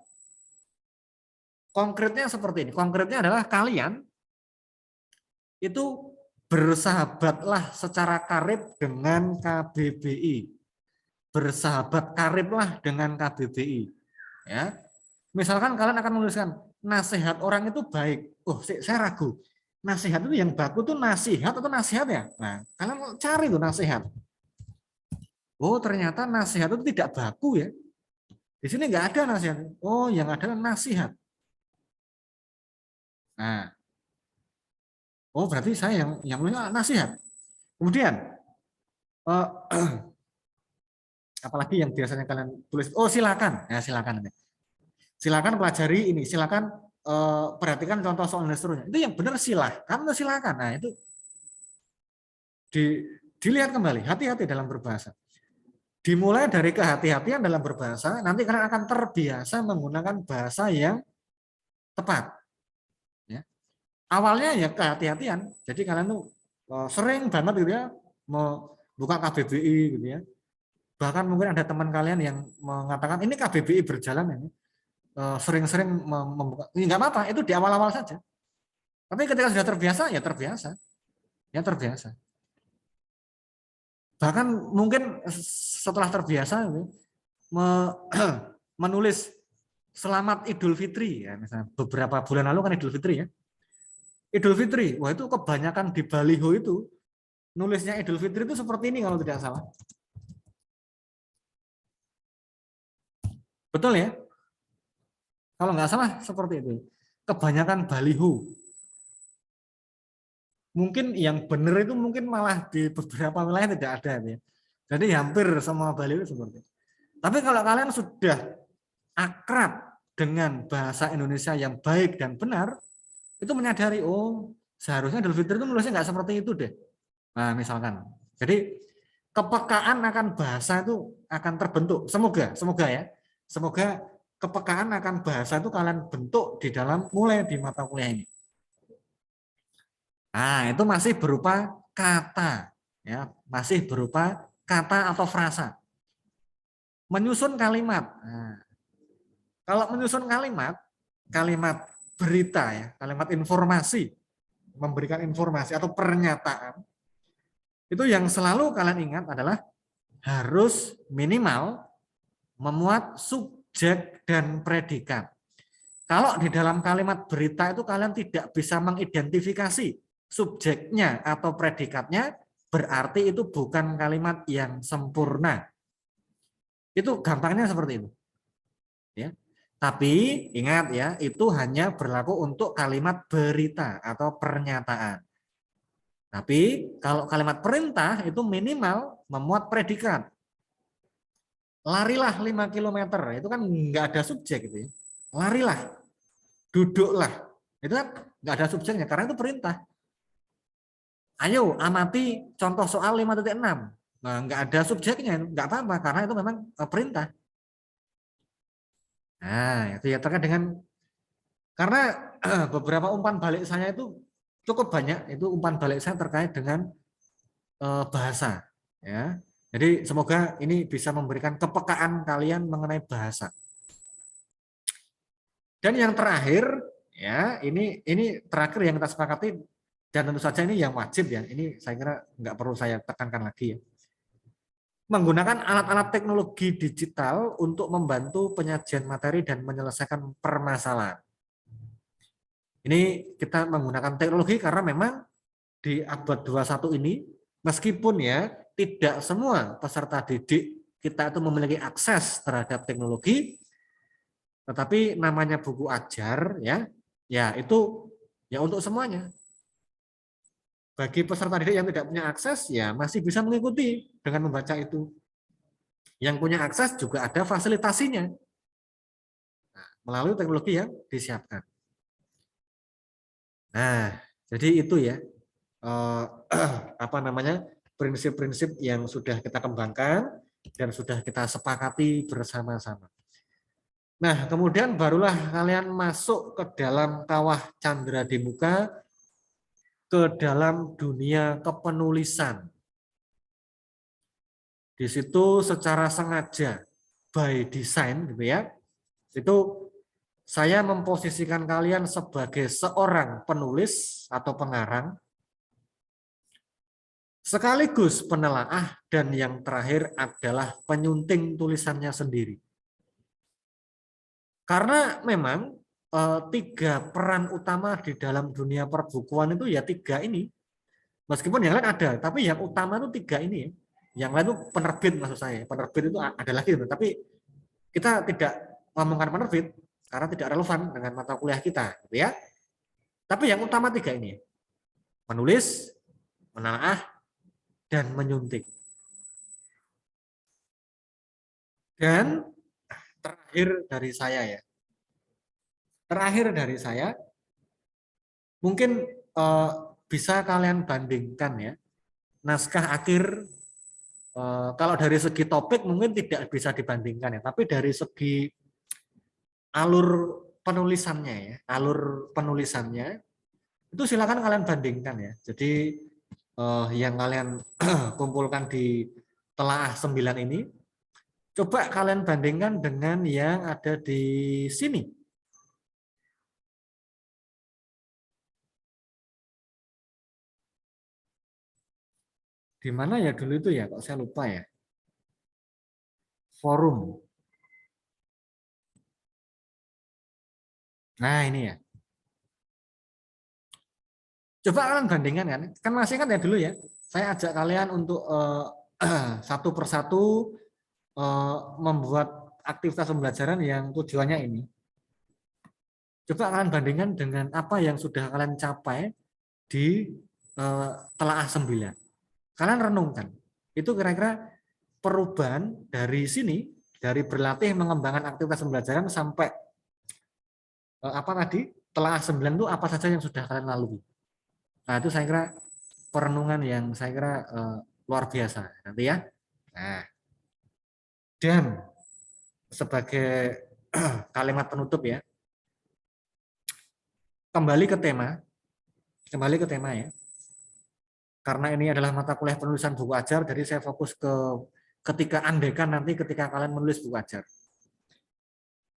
konkretnya seperti ini. Konkretnya adalah kalian itu bersahabatlah secara karib dengan KBBI. Bersahabat kariblah dengan KBBI. Ya, misalkan kalian akan menuliskan nasihat orang itu baik. Saya ragu. Nasihat itu yang baku itu nasihat atau nasihat ya? Nah, kalian cari tuh nasihat. Ternyata nasihat itu tidak baku ya. Di sini nggak ada nasihat. Yang ada nasihat. Nah, berarti saya yang menulis nasihat. Kemudian apalagi yang biasanya kalian tulis, silakan, ya silakan. Silakan pelajari ini, silakan perhatikan contoh soal dan seterusnya. Itu yang benar silakan. Nah itu dilihat kembali, hati-hati dalam berbahasa. dimulai dari kehati-hatian dalam berbahasa, nanti kalian akan terbiasa menggunakan bahasa yang tepat. Ya. Awalnya ya kehati-hatian, jadi kalian tuh sering banget gitu ya membuka KBBI gitu ya. Bahkan mungkin ada teman kalian yang mengatakan ini KBBI berjalan ini, sering-sering membuka, ini nggak apa-apa, itu di awal-awal saja. Tapi ketika sudah terbiasa, ya terbiasa, ya terbiasa. Bahkan mungkin setelah terbiasa menulis Selamat Idul Fitri ya, misalnya beberapa bulan lalu kan Idul Fitri ya. Idul Fitri, wah itu kebanyakan di baliho itu nulisnya Idul Fitri itu seperti ini kalau tidak salah. Betul ya? Kalau nggak salah seperti itu. Kebanyakan baliho. Mungkin yang benar itu mungkin malah di beberapa wilayah tidak ada ya. Jadi hampir semua baliho seperti itu. Tapi kalau kalian sudah akrab dengan bahasa Indonesia yang baik dan benar, itu menyadari, oh seharusnya Idul Fitri itu nulisnya nggak seperti itu deh. Nah misalkan, jadi kepekaan akan bahasa itu akan terbentuk. Semoga ya, semoga kepekaan akan bahasa itu kalian bentuk di dalam mulai di mata kuliah ini. Nah itu masih berupa kata, ya masih berupa kata atau frasa. Menyusun kalimat. Nah, kalau menyusun kalimat, kalimat berita ya, kalimat informasi, memberikan informasi atau pernyataan, itu yang selalu kalian ingat adalah harus minimal memuat subjek dan predikat. Kalau di dalam kalimat berita itu kalian tidak bisa mengidentifikasi subjeknya atau predikatnya, berarti itu bukan kalimat yang sempurna. Itu gampangnya seperti itu. Ya. Tapi ingat ya, itu hanya berlaku untuk kalimat berita atau pernyataan. Tapi kalau kalimat perintah itu minimal memuat predikat. Larilah 5 km, itu kan nggak ada subjek gitu ya. Larilah, duduklah, itu kan nggak ada subjeknya karena itu perintah. Ayo amati contoh soal 5.6. Nah, nggak ada subjeknya, nggak apa-apa karena itu memang perintah. Nah, itu ya terkait dengan, karena beberapa umpan balik saya itu cukup banyak, itu umpan balik saya terkait dengan bahasa. Ya, jadi semoga ini bisa memberikan kepekaan kalian mengenai bahasa. Dan yang terakhir, ya ini terakhir yang kita sepakati dan tentu saja ini yang wajib ya. Ini saya kira nggak perlu saya tekankan lagi ya. Menggunakan alat-alat teknologi digital untuk membantu penyajian materi dan menyelesaikan permasalahan. Ini kita menggunakan teknologi karena memang di abad 21 ini, meskipun ya tidak semua peserta didik kita itu memiliki akses terhadap teknologi, tetapi namanya buku ajar ya itu ya untuk semuanya. Bagi peserta didik yang tidak punya akses, ya masih bisa mengikuti dengan membaca itu. Yang punya akses juga ada fasilitasinya. Nah, melalui teknologi yang disiapkan. Nah, jadi itu ya, prinsip-prinsip yang sudah kita kembangkan dan sudah kita sepakati bersama-sama. Nah, kemudian barulah kalian masuk ke dalam kawah Candra di Muka, ke dalam dunia kepenulisan. Di situ secara sengaja, by design gitu ya, itu saya memposisikan kalian sebagai seorang penulis atau pengarang, sekaligus penelaah, dan yang terakhir adalah penyunting tulisannya sendiri. Karena memang 3 peran utama di dalam dunia perbukuan itu ya 3 ini. Meskipun yang lain ada, tapi yang utama itu 3 ini. Yang lain itu penerbit maksud saya. Penerbit itu ada lagi, tapi kita tidak ngomongkan penerbit karena tidak relevan dengan mata kuliah kita, gitu ya. Tapi yang utama 3 ini. Menulis, menelaah, dan menyunting. Dan terakhir dari saya ya. Terakhir dari saya, mungkin bisa kalian bandingkan ya, naskah akhir kalau dari segi topik mungkin tidak bisa dibandingkan ya, tapi dari segi alur penulisannya ya, alur penulisannya itu silakan kalian bandingkan ya. Jadi yang kalian kumpulkan di telaah 9 ini, coba kalian bandingkan dengan yang ada di sini. Di mana ya dulu itu ya, kok saya lupa ya. Forum. Nah ini ya. Coba kalian bandingkan kan masih kan ya dulu ya. Saya ajak kalian untuk satu persatu membuat aktivitas pembelajaran yang tujuannya ini. Coba kalian bandingkan dengan apa yang sudah kalian capai di telaah 9. Kalian renungkan. Itu kira-kira perubahan dari sini, dari berlatih mengembangkan aktivitas pembelajaran sampai apa tadi, telaah 9 itu apa saja yang sudah kalian lalui. Nah, itu saya kira perenungan yang saya kira luar biasa nanti ya. Nah, dan sebagai kalimat penutup ya, kembali ke tema ya. Karena ini adalah mata kuliah penulisan buku ajar, jadi saya fokus ke ketika kalian menulis buku ajar.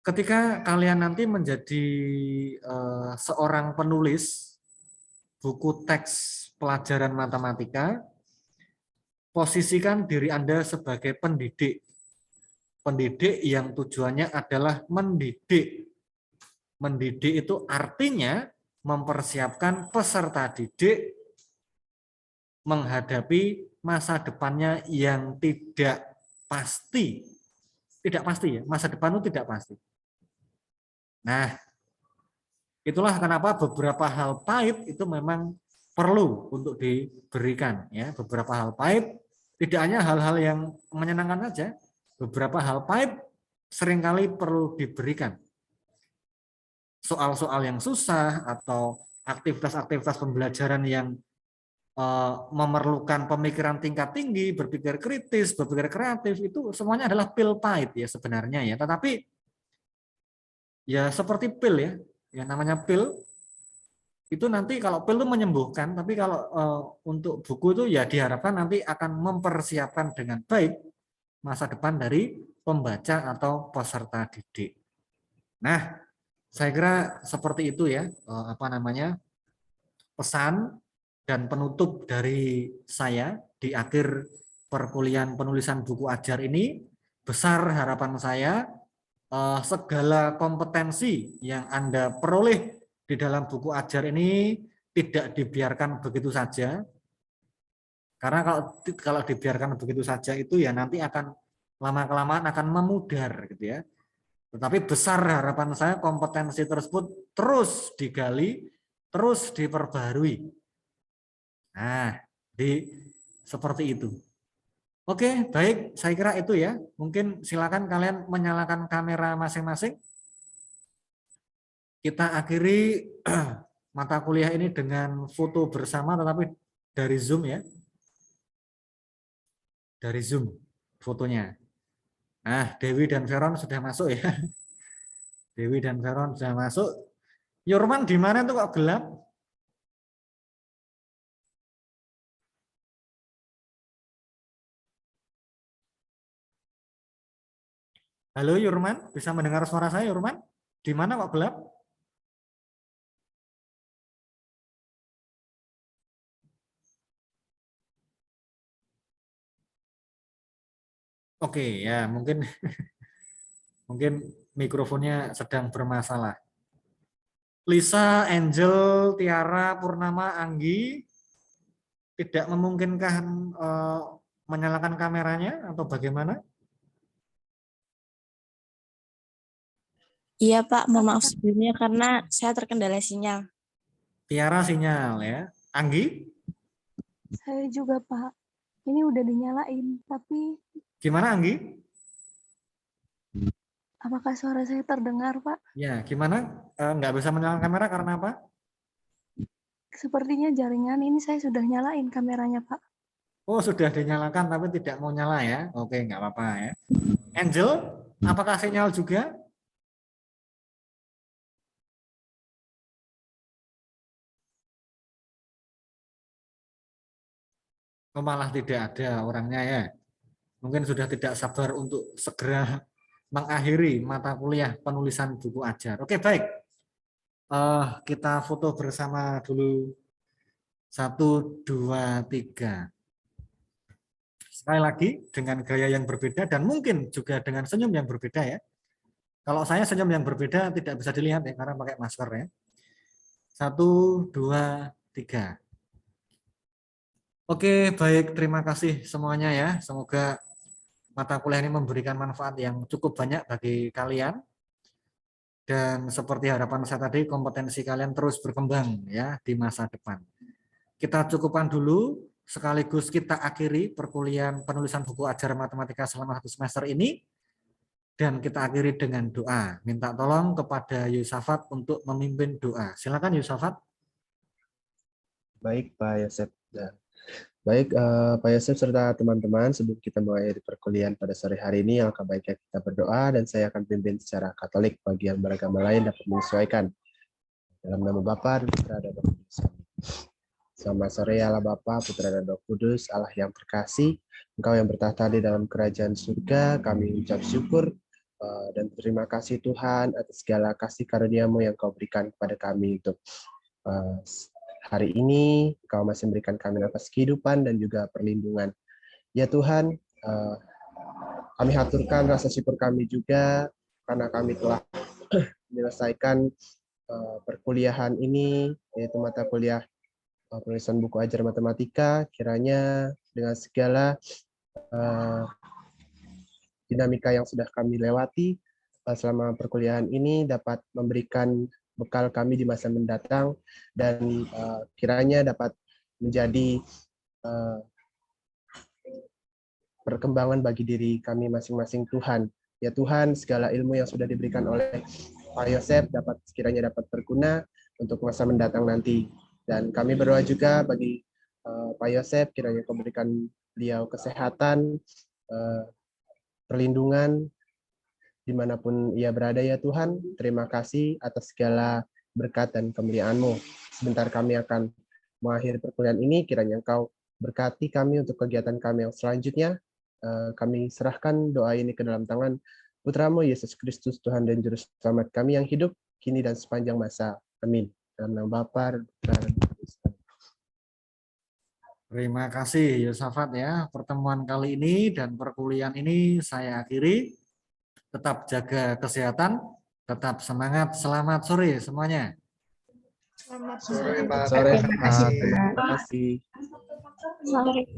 Ketika kalian nanti menjadi seorang penulis buku teks pelajaran matematika, posisikan diri Anda sebagai pendidik. Pendidik yang tujuannya adalah mendidik. Mendidik itu artinya mempersiapkan peserta didik menghadapi masa depannya yang tidak pasti. Tidak pasti ya, masa depan itu tidak pasti. Nah, itulah kenapa beberapa hal pahit itu memang perlu untuk diberikan ya, beberapa hal pahit tidak hanya hal-hal yang menyenangkan saja, beberapa hal pahit seringkali perlu diberikan. Soal-soal yang susah atau aktivitas-aktivitas pembelajaran yang memerlukan pemikiran tingkat tinggi, berpikir kritis, berpikir kreatif, itu semuanya adalah pil pahit ya sebenarnya ya. Tetapi ya seperti pil ya, yang namanya pil itu nanti kalau pil itu menyembuhkan, tapi kalau untuk buku itu ya diharapkan nanti akan mempersiapkan dengan baik masa depan dari pembaca atau peserta didik. Nah, saya kira seperti itu ya, pesan dan penutup dari saya di akhir perkuliahan penulisan buku ajar ini. Besar harapan saya segala kompetensi yang Anda peroleh di dalam buku ajar ini tidak dibiarkan begitu saja. Karena kalau dibiarkan begitu saja itu ya nanti akan lama-kelamaan akan memudar gitu ya. Tetapi besar harapan saya kompetensi tersebut terus digali, terus diperbarui. Nah, seperti itu. Oke, baik. Saya kira itu ya. Mungkin silakan kalian menyalakan kamera masing-masing. Kita akhiri mata kuliah ini dengan foto bersama, tetapi dari Zoom ya. Dari Zoom fotonya. Nah, Dewi dan Veron sudah masuk ya. Dewi dan Veron sudah masuk. Yurman di mana tuh kok gelap? Halo Yurman, bisa mendengar suara saya Yurman? Di mana kok gelap? Oke, ya mungkin mikrofonnya sedang bermasalah. Lisa, Angel, Tiara, Purnama, Anggi tidak memungkinkan menyalakan kameranya atau bagaimana? Iya Pak, mohon maaf sebelumnya karena saya terkendala sinyal. Tiara sinyal ya. Anggi? Saya juga Pak. Ini udah dinyalain, tapi Gimana Anggi? apakah suara saya terdengar Pak? Ya, gimana? Nggak bisa menyalakan kamera karena apa? Sepertinya jaringan ini saya sudah nyalain kameranya Pak. Oh, sudah dinyalakan tapi tidak mau nyala ya. Oke, nggak apa-apa ya. Angel, apakah sinyal juga? Oh, malah tidak ada orangnya ya. Mungkin sudah tidak sabar untuk segera mengakhiri mata kuliah penulisan buku ajar. Oke, baik. Kita foto bersama dulu. 1, 2, 3. Sekali lagi dengan gaya yang berbeda dan mungkin juga dengan senyum yang berbeda ya. Kalau saya senyum yang berbeda tidak bisa dilihat ya karena pakai masker ya. 1, 2, 3. Oke, baik. Terima kasih semuanya ya. Semoga mata kuliah ini memberikan manfaat yang cukup banyak bagi kalian. Dan seperti harapan saya tadi, kompetensi kalian terus berkembang ya di masa depan. Kita cukupkan dulu, sekaligus kita akhiri perkuliahan penulisan buku ajar matematika selama 1 semester ini. Dan kita akhiri dengan doa. Minta tolong kepada Yusafat untuk memimpin doa. Silakan Yusafat. Baik, Pak Yosef. Baik, Pak Yosef serta teman-teman, sebelum kita mengakhiri perkuliahan pada sore hari ini, alangkah baiknya kita berdoa dan saya akan pimpin secara Katolik bagi yang beragama lain dapat menyesuaikan. Dalam nama Bapa dan Putra dan Roh Kudus. Selamat sore Allah Bapa, Putra dan Roh Kudus, Allah yang terkasih, Engkau yang bertahta di dalam kerajaan surga, kami ucap syukur dan terima kasih Tuhan atas segala kasih karunia-Mu yang Kau berikan kepada kami untuk hari ini. Kau masih memberikan kami nafas kehidupan dan juga perlindungan. Ya Tuhan, kami haturkan rasa syukur kami juga karena kami telah menyelesaikan perkuliahan ini, yaitu mata kuliah penulisan buku ajar matematika. Kiranya dengan segala dinamika yang sudah kami lewati selama perkuliahan ini dapat memberikan bekal kami di masa mendatang dan kiranya dapat menjadi perkembangan bagi diri kami masing-masing Tuhan. Ya Tuhan, segala ilmu yang sudah diberikan oleh Pak Yosef kiranya dapat berguna untuk masa mendatang nanti. Dan kami berdoa juga bagi Pak Yosef, kiranya Kau berikan beliau kesehatan, perlindungan, dimanapun ia berada ya Tuhan. Terima kasih atas segala berkat dan kemuliaan-Mu. Sebentar kami akan mengakhiri perkuliahan ini, kiranya Engkau berkati kami untuk kegiatan kami yang selanjutnya. Kami serahkan doa ini ke dalam tangan Putra-Mu Yesus Kristus, Tuhan dan Juru Selamat kami yang hidup, kini dan sepanjang masa. Amin. Dalam nama Bapa dan Putra dan Roh Kudus. Terima kasih Yusafat ya. Pertemuan kali ini dan perkuliahan ini saya akhiri. Tetap jaga kesehatan, tetap semangat. Selamat sore semuanya. Selamat Sore, sore. Pak. Sore, Terima kasih. terima kasih. Sore, Pak.